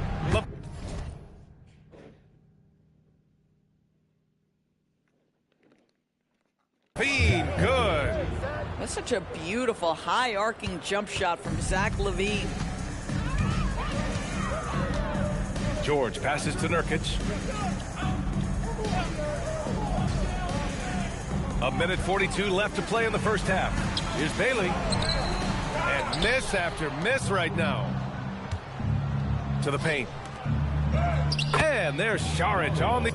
Bean, good. That's such a beautiful high-arcing jump shot from Zach LaVine. George passes to Nurkic. A minute 42 left to play in the first half. Here's Bailey. And miss after miss right now. To the paint. And there's Saric on the...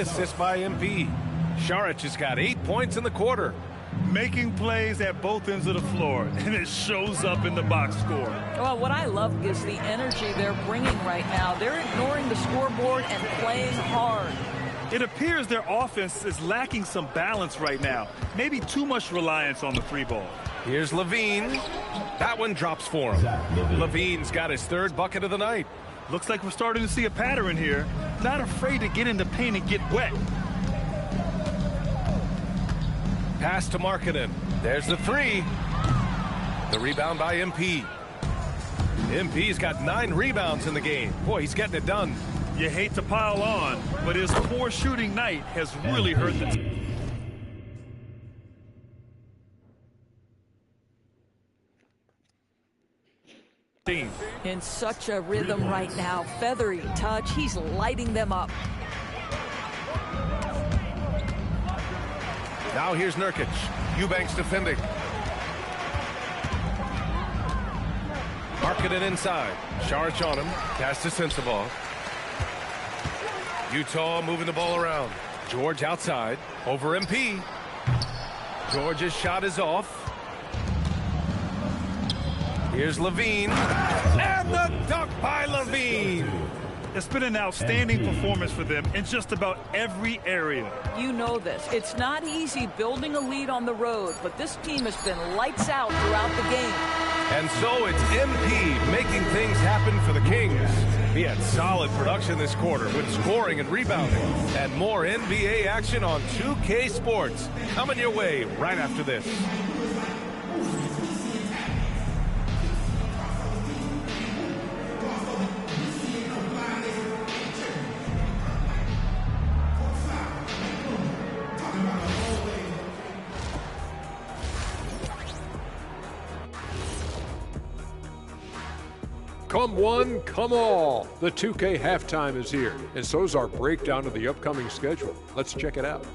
assist by MP. Saric has got 8 points in the quarter. Making plays at both ends of the floor, and it shows up in the box score. Well, what I love is the energy they're bringing right now. They're ignoring the scoreboard and playing hard. It appears their offense is lacking some balance right now. Maybe too much reliance on the three ball. Here's LaVine. That one drops for him. LaVine's got his third bucket of the night. Looks like we're starting to see a pattern here. Not afraid to get in the paint and get wet. Pass to Markkanen. There's the three. The rebound by MP. MP's got 9 rebounds in the game. Boy, he's getting it done. You hate to pile on, but his poor shooting night has really hurt the team. In such a rhythm right now. Feathery touch. He's lighting them up. Now here's Nurkic. Eubanks defending. Markkanen inside. Saric on him. Pass to Sensabaugh. Utah moving the ball around. George outside. Over MP. George's shot is off. Here's LaVine. And the dunk by LaVine. It's been an outstanding performance for them in just about every area. You know this. It's not easy building a lead on the road, but this team has been lights out throughout the game. And so it's MP making things happen for the Kings. He had solid production this quarter with scoring and rebounding. And more NBA action on 2K Sports coming your way right after this. Come one, come all. The 2K halftime is here, and so's our breakdown of the upcoming schedule. Let's check it out.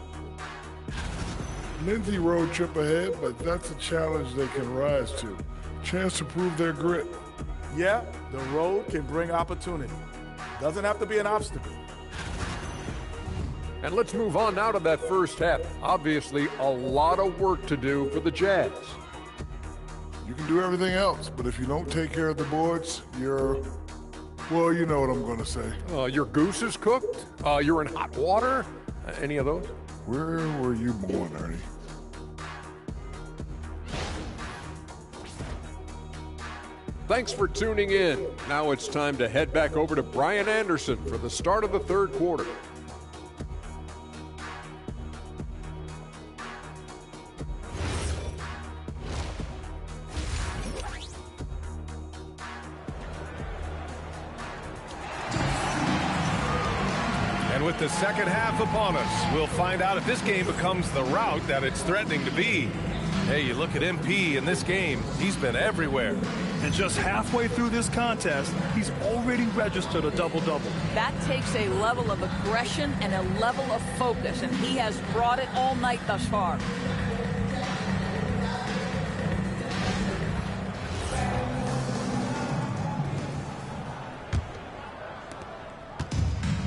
Lengthy road trip ahead, but that's a challenge they can rise to. Chance to prove their grit. Yeah, the road can bring opportunity. Doesn't have to be an obstacle. And let's move on now to that first half. Obviously, a lot of work to do for the Jazz. You can do everything else, but if you don't take care of the boards, you're, well, you know what I'm going to say. Your goose is cooked? You're in hot water? Any of those? Where were you born, Ernie? Thanks for tuning in. Now it's time to head back over to Brian Anderson for the start of the third quarter. And with the second half upon us, we'll find out if this game becomes the rout that it's threatening to be. Hey, you look at MP in this game, he's been everywhere. And just halfway through this contest, he's already registered a double-double. That takes a level of aggression and a level of focus, and he has brought it all night thus far.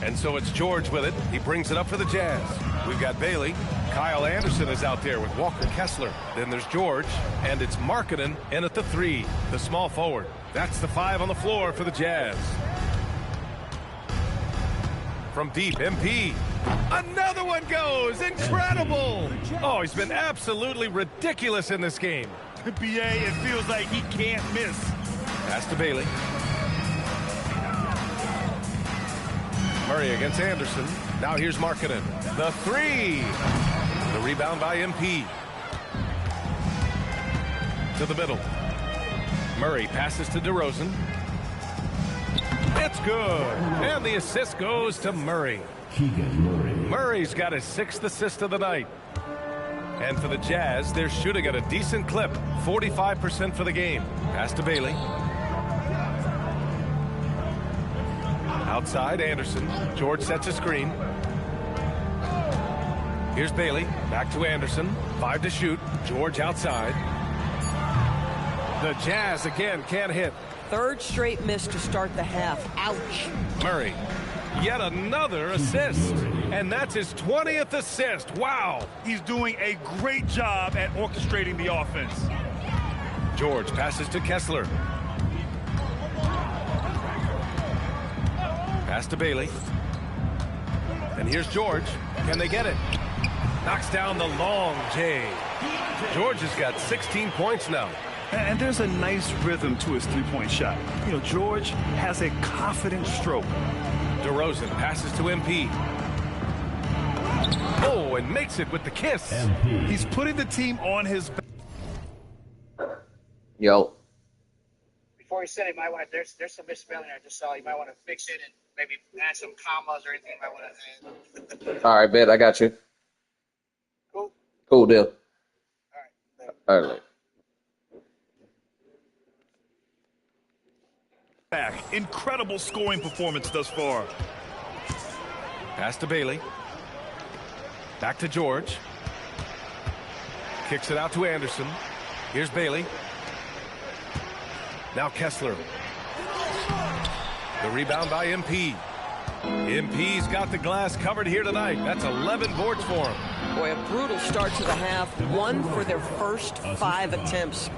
And so it's George with it. He brings it up for the Jazz. We've got Bailey. Kyle Anderson is out there with Walker Kessler. Then there's George, and it's Markkanen in at the 3, the small forward. That's the 5 on the floor for the Jazz. From deep, MP. Another one goes. Incredible. Oh, he's been absolutely ridiculous in this game. BA, it feels like he can't miss. Pass to Bailey. Murray against Anderson. Now here's Markkanen. The 3. The rebound by MP. To the middle. Murray passes to DeRozan. It's good. And the assist goes to Murray. Murray's got his 6th assist of the night. And for the Jazz, they're shooting at a decent clip. 45% for the game. Pass to Bailey. Outside, Anderson. George sets a screen. Here's Bailey. Back to Anderson. 5 to shoot. George outside. The Jazz again can't hit. Third straight miss to start the half. Ouch. Murray. Yet another assist. And that's his 20th assist. Wow. He's doing a great job at orchestrating the offense. George passes to Kessler. Pass to Bailey. And here's George. Can they get it? Knocks down the long J. George has got 16 points now. And there's a nice rhythm to his three-point shot. You know, George has a confident stroke. DeRozan passes to MP. Oh, and makes it with the kiss. He's putting the team on his back. Yo. Before you said it, you might want to, there's some misspelling I just saw. You might want to fix it and maybe add some commas or anything you might want to add. All right, bet. I got you. Cool? Cool deal. All right. All right. Back. Incredible scoring performance thus far. Pass to Bailey. Back to George. Kicks it out to Anderson. Here's Bailey. Now Kessler. The rebound by MP. MP's got the glass covered here tonight. That's 11 boards for him. Boy, a brutal start to the half. 1 for their first 5 attempts.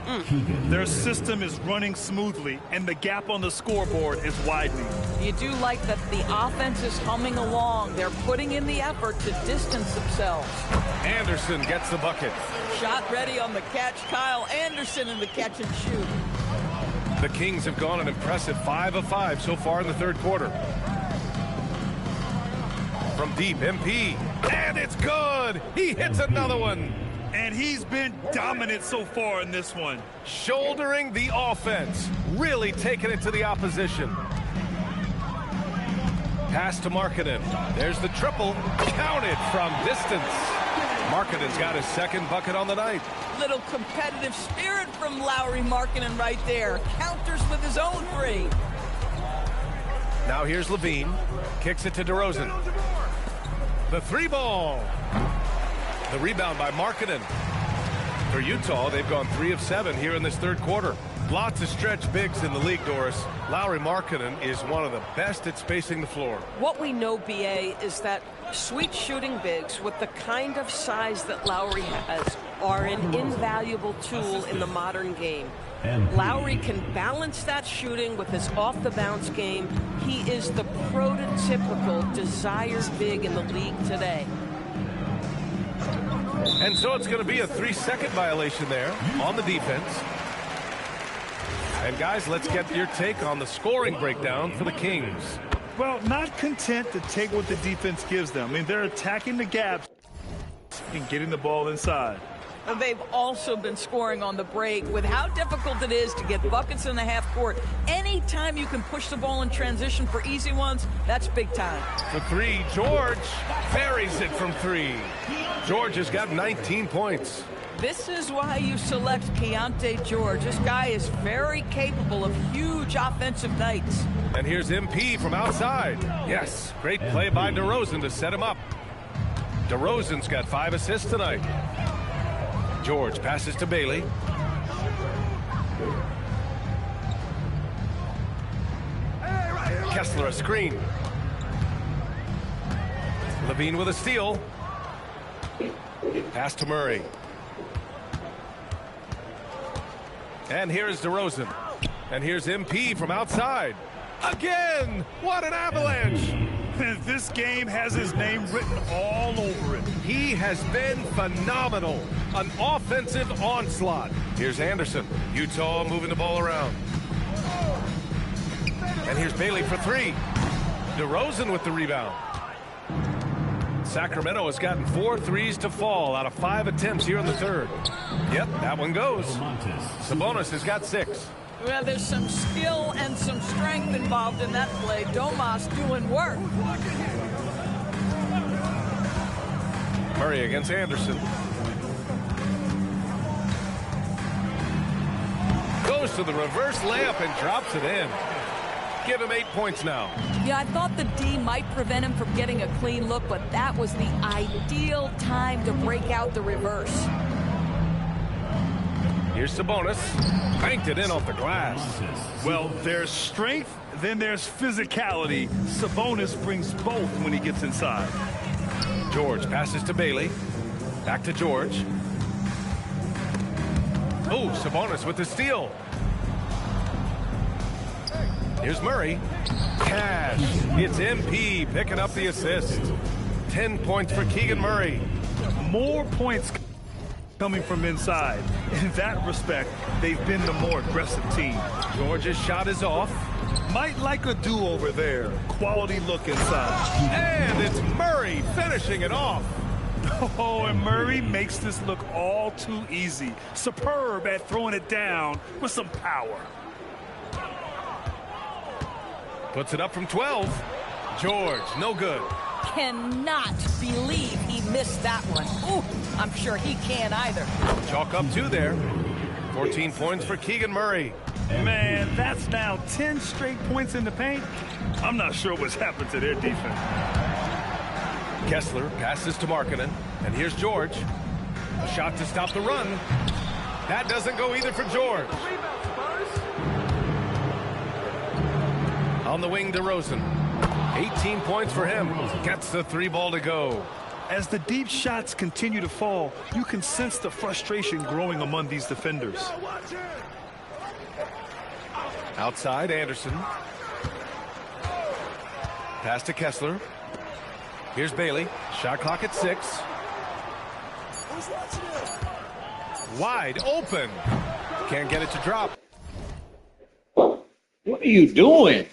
Their system is running smoothly, and the gap on the scoreboard is widening. You do like that the offense is humming along. They're putting in the effort to distance themselves. Anderson gets the bucket. Shot ready on the catch. Kyle Anderson in the catch and shoot. The Kings have gone an impressive 5 of 5 so far in the third quarter. From deep, MP. And it's good. He hits another one. And he's been dominant so far in this one. Shouldering the offense. Really taking it to the opposition. Pass to Markkanen. There's the triple. Counted from distance. Markkanen's got his 2nd bucket on the night. Little competitive spirit from Lauri Markkanen right there. Counters with his own 3. Now here's Levine. Kicks it to DeRozan. The 3-ball. The rebound by Markkanen. For Utah, they've gone 3 of 7 here in this third quarter. Lots of stretch bigs in the league, Doris. Lauri Markkanen is one of the best at spacing the floor. What we know, BA, is that sweet shooting bigs with the kind of size that Lauri has are an invaluable tool in the modern game. Lauri can balance that shooting with his off-the-bounce game. He is the prototypical desired big in the league today. And so it's going to be a 3-second violation there on the defense. And guys, let's get your take on the scoring breakdown for the Kings. Well, not content to take what the defense gives them. I mean, they're attacking the gaps and getting the ball inside. They've also been scoring on the break. With how difficult it is to get buckets in the half court, anytime you can push the ball in transition for easy ones, that's big time. For 3, George buries it from 3. George has got 19 points. This is why you select Keyonte George. This guy is very capable of huge offensive nights. And here's MP from outside. Yes, great play by DeRozan to set him up. DeRozan's got 5 assists tonight. George passes to Bailey. Kessler a screen. Levine with a steal. Pass to Murray. And here's DeRozan. And here's MP from outside. Again! What an avalanche! This game has his name written all over it. He has been phenomenal. An offensive onslaught. Here's Anderson. Utah moving the ball around. And here's Bailey for 3. DeRozan with the rebound. Sacramento has gotten 4 threes to fall out of 5 attempts here in the third. Yep, that one goes. Sabonis has got 6. Well, there's some skill and some strength involved in that play. Domas doing work. Murray against Anderson. Goes to the reverse layup and drops it in. Give him 8 points now. Yeah, I thought the D might prevent him from getting a clean look, but that was the ideal time to break out the reverse. Here's Sabonis. Banked it in off the glass. Well, there's strength, then there's physicality. Sabonis brings both when he gets inside. George passes to Bailey. Back to George. Oh, Sabonis with the steal. Here's Murray. Cash. It's MP picking up the assist. 10 points for Keegan Murray. More points coming from inside. In that respect, they've been the more aggressive team. George's shot is off. Might like a do-over there. Quality look inside. And it's Murray finishing it off. Oh, and Murray makes this look all too easy. Superb at throwing it down with some power. Puts it up from 12. George, no good. Cannot believe he missed that one. Ooh, I'm sure he can't either. Chalk up 2 there. 14 points for Keegan Murray. Man, that's now 10 straight points in the paint. I'm not sure what's happened to their defense. Kessler passes to Markkanen. And here's George. A shot to stop the run. That doesn't go either for George. On the wing, DeRozan. 18 points for him. Gets the 3-ball to go. As the deep shots continue to fall, you can sense the frustration growing among these defenders. Outside, Anderson. Pass to Kessler. Here's Bailey. Shot clock at 6. Wide open. Can't get it to drop. What are you doing?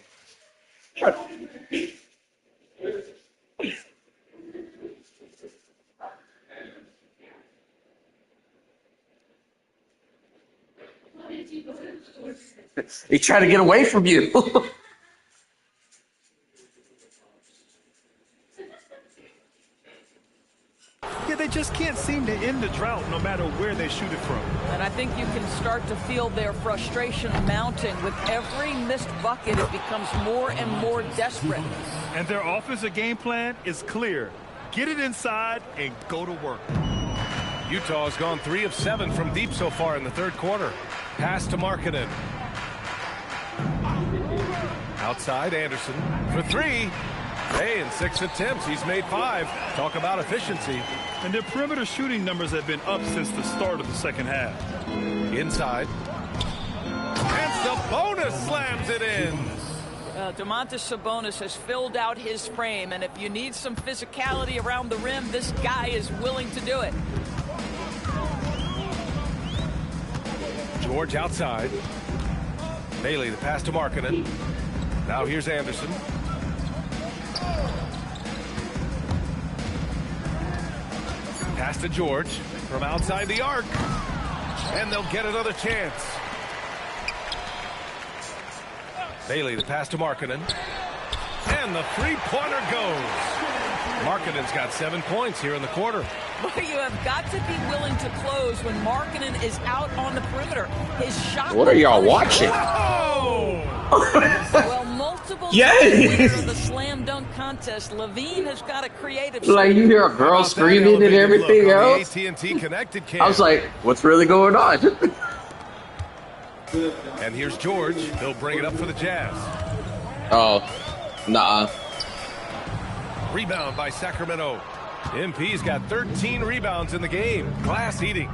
He tried to get away from you. Yeah, they just can't seem to end the drought no matter where they shoot it from. And I think you can start to feel their frustration mounting. With every missed bucket, it becomes more and more desperate. And their offensive game plan is clear. Get it inside and go to work. Utah's gone 3 of 7 from deep so far in the third quarter. Pass to Markkanen. Outside, Anderson for 3. Hey, in 6 attempts, he's made 5. Talk about efficiency. And their perimeter shooting numbers have been up since the start of the second half. Inside. And Sabonis slams it in. Domantas Sabonis has filled out his frame, and if you need some physicality around the rim, this guy is willing to do it. George outside. Bailey, the pass to Markkanen. Now here's Anderson. Pass to George from outside the arc. And they'll get another chance. Bailey, the pass to Markkanen. And the three-pointer goes. Markkanen's got 7 points here in the quarter. But you have got to be willing to close when Markkanen is out on the perimeter. His shot. What are y'all watching? Well, multiple winner of the slam dunk contest. Levine has got a creative. Like you hear a girl screaming and everything else. AT&T connected cam. I was like, what's really going on? And here's George. He'll bring it up for the Jazz. Oh, nah. Rebound by Sacramento. MP's got 13 rebounds in the game. Glass eating.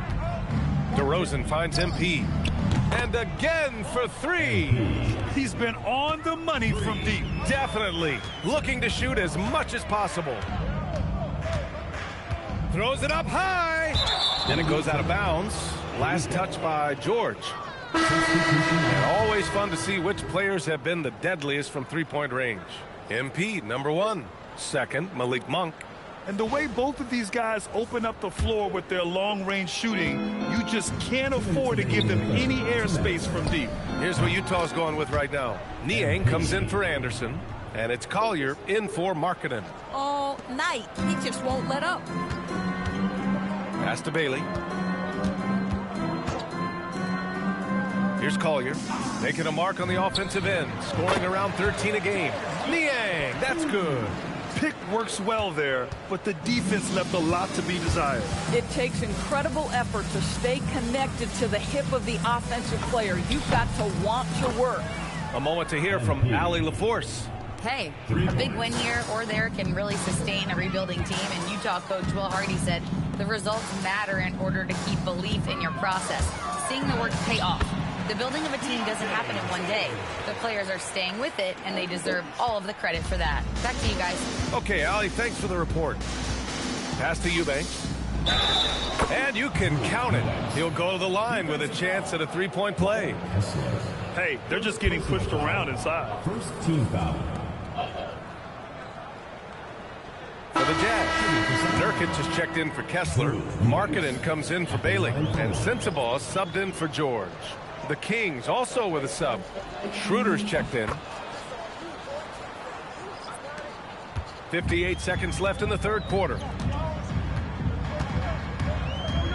DeRozan finds MP. And again for 3. He's been on the money from deep. Definitely. Looking to shoot as much as possible. Throws it up high. Then it goes out of bounds. Last touch by George. And always fun to see which players have been the deadliest from three-point range. MP, number 1. Second, Malik Monk. And the way both of these guys open up the floor with their long-range shooting, you just can't afford to give them any airspace from deep. Here's what Utah's going with right now. Niang comes in for Anderson, and it's Collier in for Markkanen. All night. He just won't let up. Pass to Bailey. Here's Collier, making a mark on the offensive end, scoring around 13 a game. Niang, that's good. Pick works well there, but the defense left a lot to be desired. It takes incredible effort to stay connected to the hip of the offensive player. You've got to want to work. A moment to hear from Allie LaForce. Hey, a big win here or there can really sustain a rebuilding team, and Utah coach Will Hardy said the results matter in order to keep belief in your process. Seeing the work pay off. The building of a team doesn't happen in one day. The players are staying with it, and they deserve all of the credit for that. Back to you guys. Okay, Allie, thanks for the report. Pass to Eubanks. And you can count it. He'll go to the line with a chance at a three-point play. Hey, they're just getting pushed around inside. First team foul. For the Jazz, Nurkic has checked in for Kessler. Markkanen comes in for Bailey. And Sensabaugh subbed in for George. The Kings also with a sub. Schroeder's checked in. 58 seconds left in the third quarter.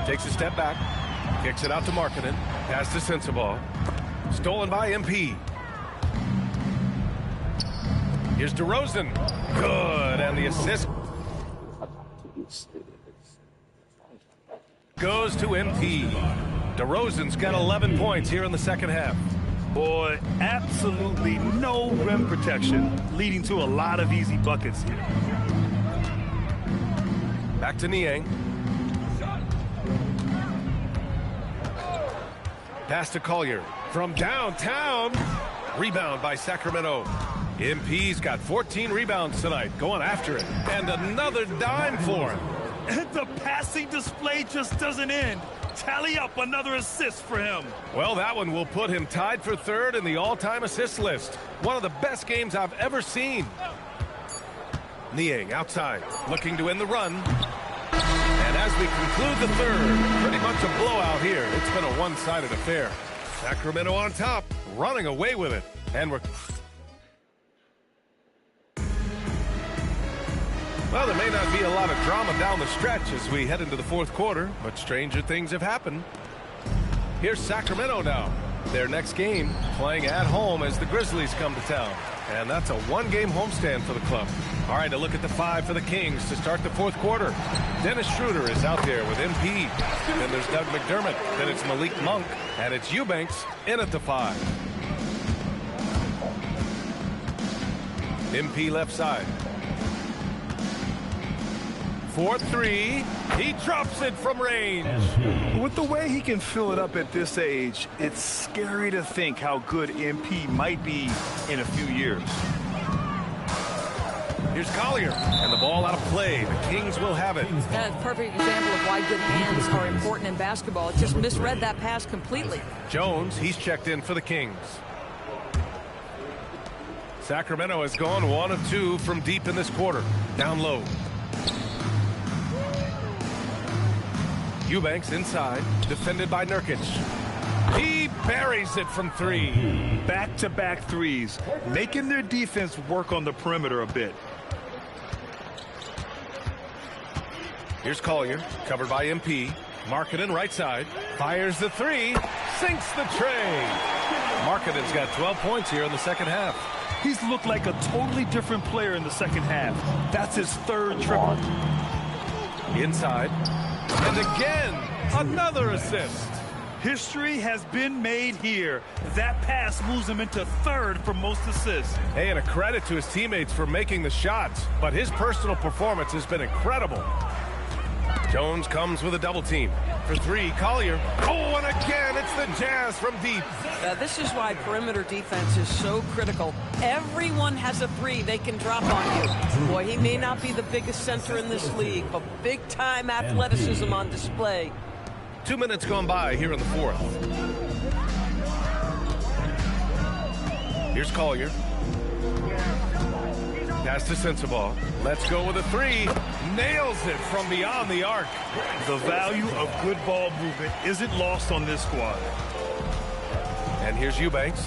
Takes a step back. Kicks it out to Markkanen. Pass to Sensabaugh. Stolen by MP. Here's DeRozan. Good. And the assist goes to MP. DeRozan's got 11 points here in the second half. Boy, absolutely no rim protection, leading to a lot of easy buckets here. Back to Niang. Pass to Collier from downtown. Rebound by Sacramento. MP's got 14 rebounds tonight, going after it. And another dime for him. And the passing display just doesn't end. Tally up another assist for him. Well, that one will put him tied for third in the all-time assist list. One of the best games I've ever seen. Niang outside, looking to end the run. And as we conclude the third, pretty much a blowout here. It's been a one-sided affair. Sacramento on top, running away with it. And Well, there may not be a lot of drama down the stretch as we head into the fourth quarter, but stranger things have happened. Here's Sacramento now. Their next game playing at home as the Grizzlies come to town. And that's a one-game homestand for the club. All right, a look at the 5 for the Kings to start the fourth quarter. Dennis Schroeder is out there with MP. Then there's Doug McDermott. Then it's Malik Monk. And it's Eubanks in at the 5. MP left side. 4-3. He drops it from range. With the way he can fill it up at this age, it's scary to think how good MP might be in a few years. Here's Collier, and the ball out of play. The Kings will have it. That's a perfect example of why good hands are important in basketball. It just misread that pass completely. Jones, he's checked in for the Kings. Sacramento has gone 1 of 2 from deep in this quarter. Down low. Eubanks inside, defended by Nurkic. He buries it from 3. Back-to-back threes, making their defense work on the perimeter a bit. Here's Collier, covered by MP. Markkanen right side, fires the 3, sinks the tray. Markkanen's got 12 points here in the second half. He's looked like a totally different player in the second half. That's his 3rd triple. Inside. And again, another assist. History has been made here. That pass moves him into 3rd for most assists. Hey, and a credit to his teammates for making the shots, but his personal performance has been incredible. Jones comes with a double team. For 3, Collier. Oh, and again, it's the Jazz from deep. This is why perimeter defense is so critical. Everyone has a 3 they can drop on you. Boy, he may not be the biggest center in this league, but big-time athleticism on display. 2 minutes gone by here in the fourth. Here's Collier. Pass to Sensabaugh. Let's go with a 3. Nails it from beyond the arc. The value of good ball movement isn't lost on this squad. And here's Eubanks.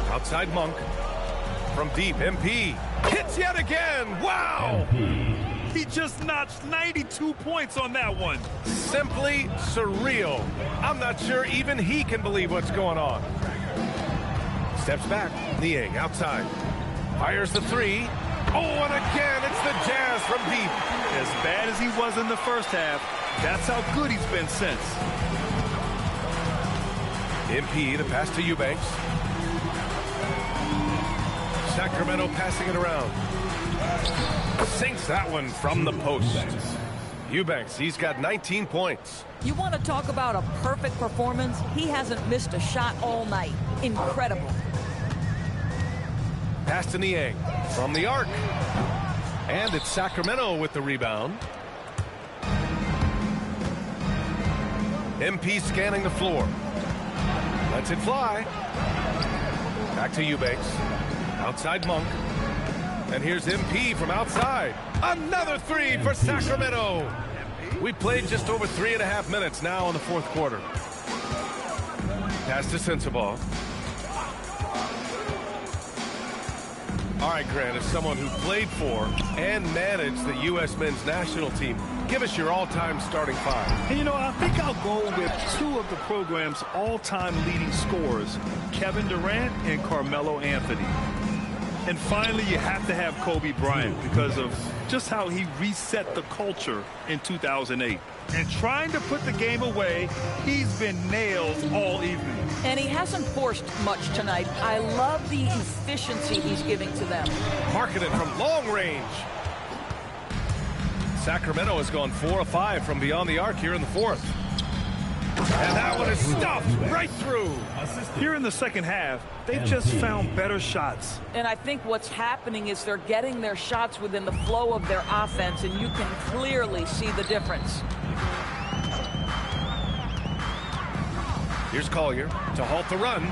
Outside Monk. From deep, MP. Hits yet again. Wow! He just notched 92 points on that one. Simply surreal. I'm not sure even he can believe what's going on. Steps back. Niang outside. Fires the 3. Oh, and again, it's the Jazz from deep. As bad as he was in the first half, that's how good he's been since. MP, the pass to Eubanks. Sacramento passing it around. Sinks that one from the post. Eubanks, he's got 19 points. You want to talk about a perfect performance? He hasn't missed a shot all night. Incredible. Pass to Niang from the arc. And it's Sacramento with the rebound. MP scanning the floor. Lets it fly. Back to Eubanks. Outside Monk. And here's MP from outside. Another 3 for Sacramento. We played just over 3.5 minutes now in the fourth quarter. Pass to Sensabaugh. All right, Grant, as someone who played for and managed the U.S. men's national team, give us your all-time starting 5. And, you know, I think I'll go with 2 of the program's all-time leading scorers, Kevin Durant and Carmelo Anthony. And finally, you have to have Kobe Bryant because of just how he reset the culture in 2008. And trying to put the game away, he's been nailed all evening. And he hasn't forced much tonight. I love the efficiency he's giving to them. Markkanen from long range. Sacramento has gone 4 of 5 from beyond the arc here in the fourth. And that one is stuffed right through. Here in the second half, they've just found better shots. And I think what's happening is they're getting their shots within the flow of their offense, and you can clearly see the difference. Here's Collier to halt the run.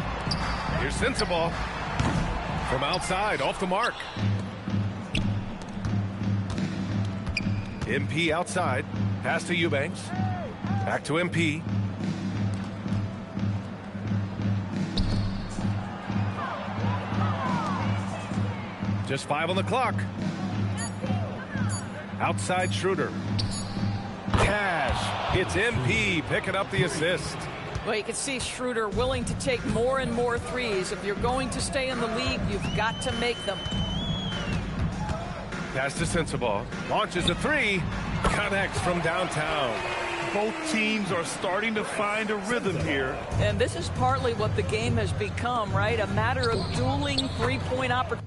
Here's Sensabaugh from outside, off the mark. MP outside. Pass to Eubanks. Back to MP. Just 5 on the clock. Outside Schroeder. Cash. It's MP picking up the assist. Well, you can see Schroeder willing to take more and more threes. If you're going to stay in the league, you've got to make them. Pass to Sensabaugh. Launches a three. Connects from downtown. Both teams are starting to find a rhythm here. And this is partly what the game has become, right? A matter of dueling three-point opportunities.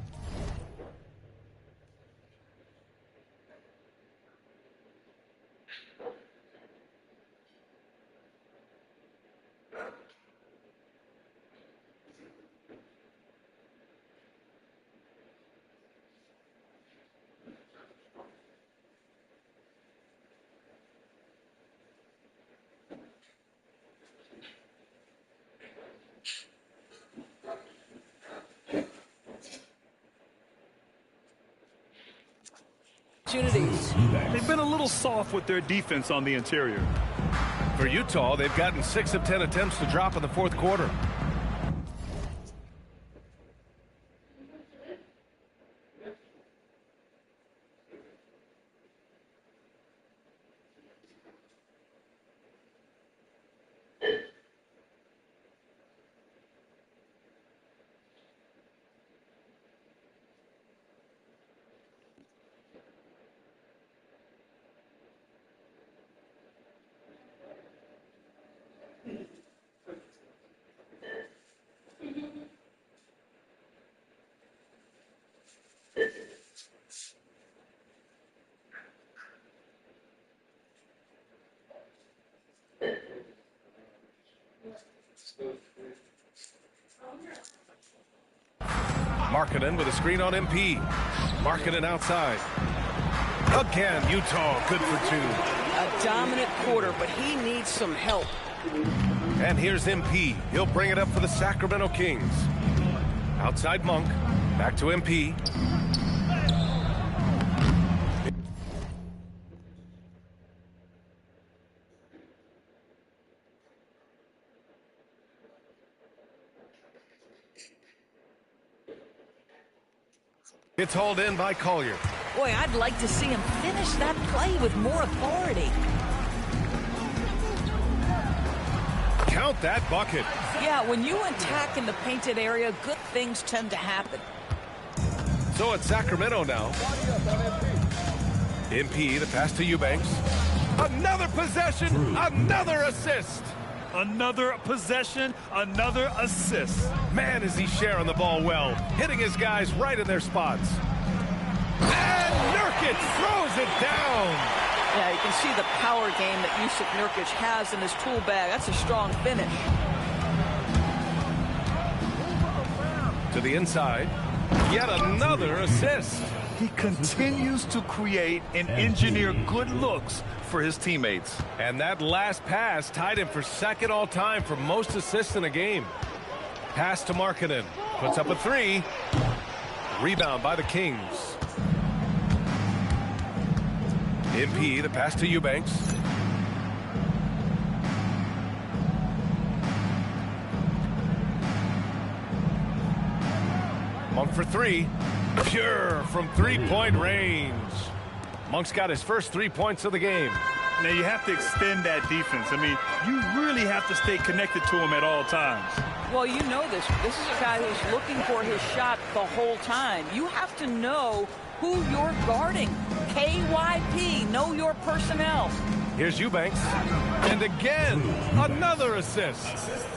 They've been a little soft with their defense on the interior. For Utah, they've gotten 6 of 10 attempts to drop in the fourth quarter. Markkanen with a screen on MP. Markkanen outside. Again, Utah good for 2. A dominant quarter, but he needs some help. And here's MP. He'll bring it up for the Sacramento Kings. Outside Monk. Back to MP. It's hauled in by Collier. Boy, I'd like to see him finish that play with more authority. Count that bucket. Yeah, when you attack in the painted area, good things tend to happen. So it's Sacramento now. MP, the pass to Eubanks. Another possession, another assist. Another possession, another assist. Man, is he sharing the ball well, hitting his guys right in their spots. And Nurkic throws it down. Yeah, you can see the power game that Jusuf Nurkic has in his tool bag. That's a strong finish. To the inside, yet another assist. He continues to create and engineer good looks for his teammates. And that last pass tied him for second all-time for most assists in a game. Pass to Markkanen. Puts up a three. Rebound by the Kings. MP, the pass to Eubanks. Monk for three. Pure from three-point range. Monk's got his first 3 points of the game. Now you have to extend that defense. I mean, you really have to stay connected to him at all times. Well, you know this. This is a guy who's looking for his shot the whole time. You have to know who you're guarding. KYP, know your personnel. Here's Eubanks. And again, another assist.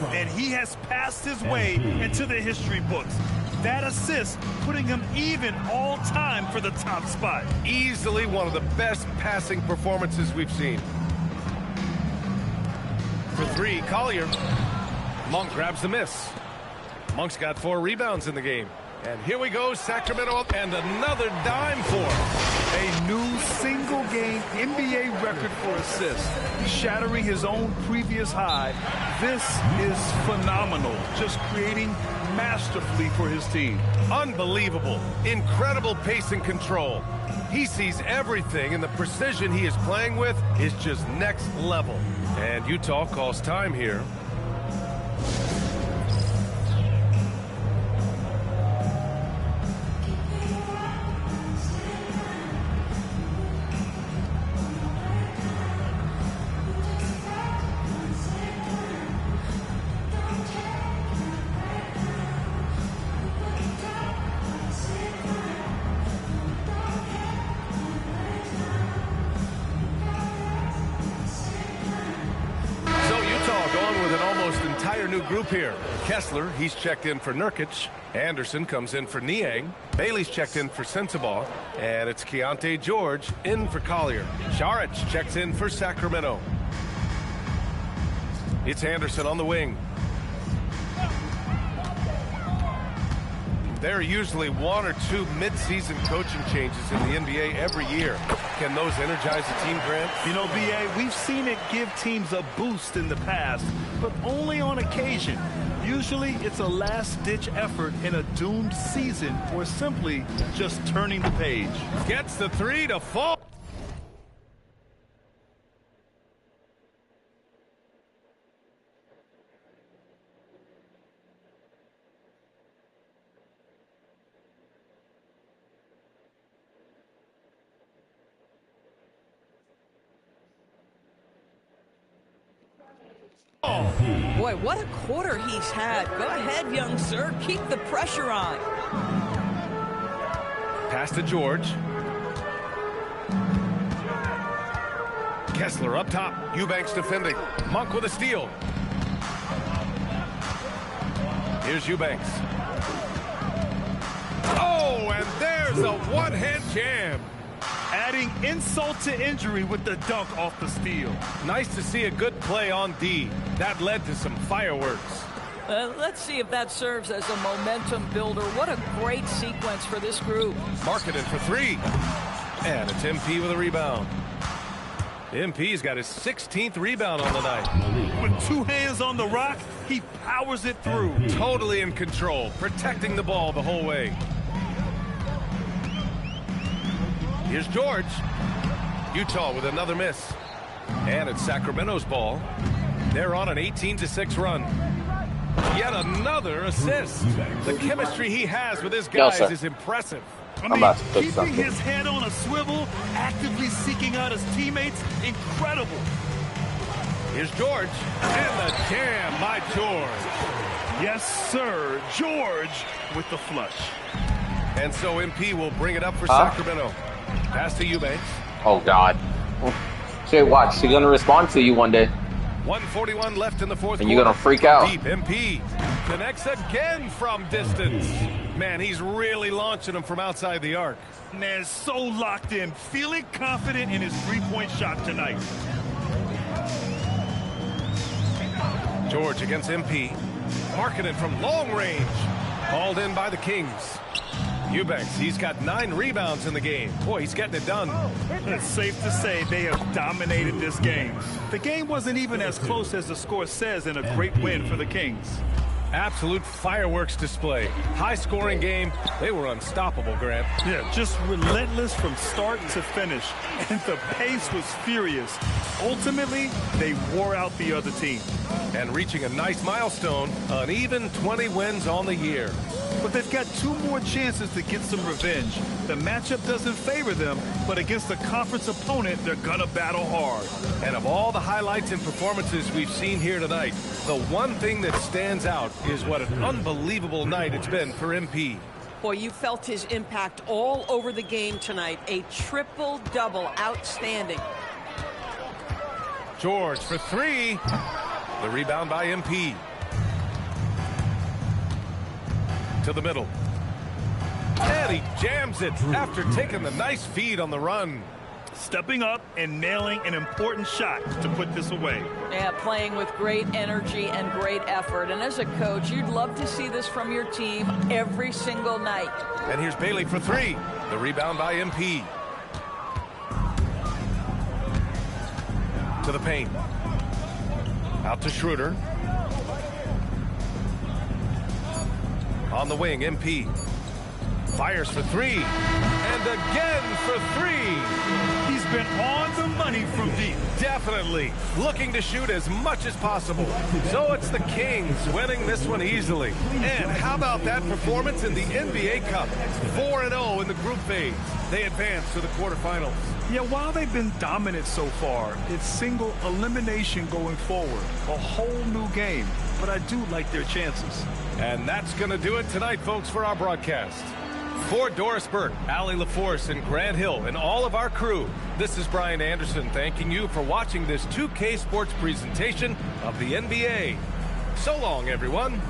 And he has passed his way into the history books. That assist putting him even all time for the top spot. Easily one of the best passing performances we've seen. For three, Collier. Monk grabs the miss. Monk's got 4 rebounds in the game. And here we go, Sacramento, and another dime for him. A new single-game NBA record for assists, shattering his own previous high. This is phenomenal, just creating masterfully for his team. Unbelievable. Incredible pace and control. He sees everything, and the precision he is playing with is just next level. And Utah calls time here. entire new group here. Kessler, he's checked in for Nurkic. Anderson comes in for Niang. Bailey's checked in for Sensabaugh. And it's Keontae George in for Collier. Saric checks in for Sacramento. It's Anderson on the wing. There are usually 1 or 2 mid-season coaching changes in the NBA every year. Can those energize a team, Grant? You know, B.A., we've seen it give teams a boost in the past, but only on occasion. Usually, it's a last-ditch effort in a doomed season or simply just turning the page. Gets the 3 to fall. Boy, what a quarter he's had. Go ahead, young sir. Keep the pressure on. Pass to George. Kessler up top. Eubanks defending. Monk with a steal. Here's Eubanks. Oh, and there's a one-hand jam. Adding insult to injury with the dunk off the steal. Nice to see a good play on D. That led to some fireworks. Let's see if that serves as a momentum builder. What a great sequence for this group. Markkanen for 3. And it's MP with a rebound. MP's got his 16th rebound on the night. With 2 hands on the rock, he powers it through. Totally in control, protecting the ball the whole way. Here's George. Utah with another miss. And it's Sacramento's ball. They're on an 18-6 run. Yet another assist. The chemistry he has with his guys is impressive. I mean, keeping his head on a swivel, actively seeking out his teammates, incredible. Here's George. And the jam by George. Yes, sir. George with the flush. And so MP will bring it up for Sacramento. Pass to Eubanks. Oh, God. Shit, watch. She's going to respond to you one day. 1:41 left in the fourth quarter. And you're going to freak out. Deep MP connects again from distance. Man, he's really launching him from outside the arc. Man, so locked in, feeling confident in his three-point shot tonight. George against MP. Markkanen from long range. Called in by the Kings. Eubanks, he's got 9 rebounds in the game. Boy, he's getting it done. It's safe to say they have dominated this game. The game wasn't even as close as the score says in a great win for the Kings. Absolute fireworks display. High-scoring game. They were unstoppable, Grant. Yeah, just relentless from start to finish. And the pace was furious. Ultimately, they wore out the other team. And reaching a nice milestone, an even 20 wins on the year. But they've got 2 more chances to get some revenge. The matchup doesn't favor them, but against a conference opponent, they're gonna battle hard. And of all the highlights and performances we've seen here tonight, the one thing that stands out is what an unbelievable night it's been for MP. Boy, you felt his impact all over the game tonight. A triple-double, outstanding. George for 3. The rebound by MP. To the middle. And he jams it after taking the nice feed on the run. Stepping up and nailing an important shot to put this away. Yeah, playing with great energy and great effort. And as a coach, you'd love to see this from your team every single night. And here's Bailey for 3. The rebound by MP. To the paint. Out to Schroeder. On the wing, MP. Fires for 3. And again for 3. He's been on the money from deep. Definitely. Looking to shoot as much as possible. So it's the Kings winning this one easily. And how about that performance in the NBA Cup? 4-0 in the group phase. They advance to the quarterfinals. Yeah, while they've been dominant so far, it's single elimination going forward. A whole new game. But I do like their chances. And that's going to do it tonight, folks, for our broadcast. For Doris Burke, Allie LaForce, and Grant Hill, and all of our crew, this is Brian Anderson thanking you for watching this 2K Sports presentation of the NBA. So long, everyone.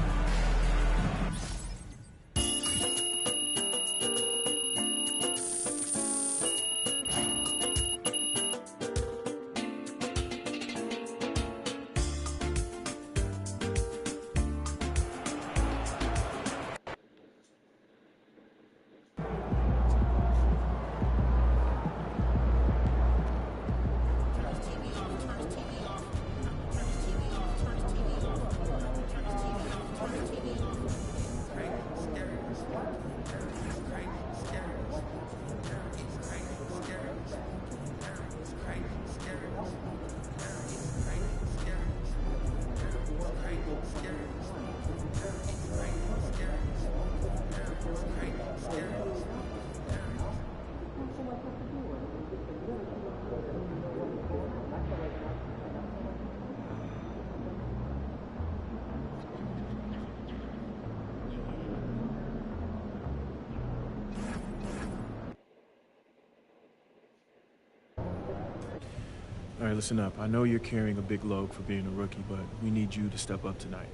All right, listen up. I know you're carrying a big load for being a rookie, but we need you to step up tonight.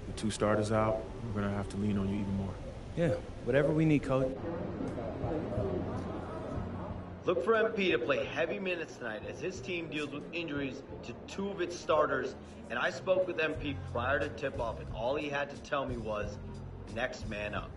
With 2 starters out, we're going to have to lean on you even more. Yeah, whatever we need, Coach. Look for MP to play heavy minutes tonight as his team deals with injuries to 2 of its starters. And I spoke with MP prior to tip-off, and all he had to tell me was, next man up.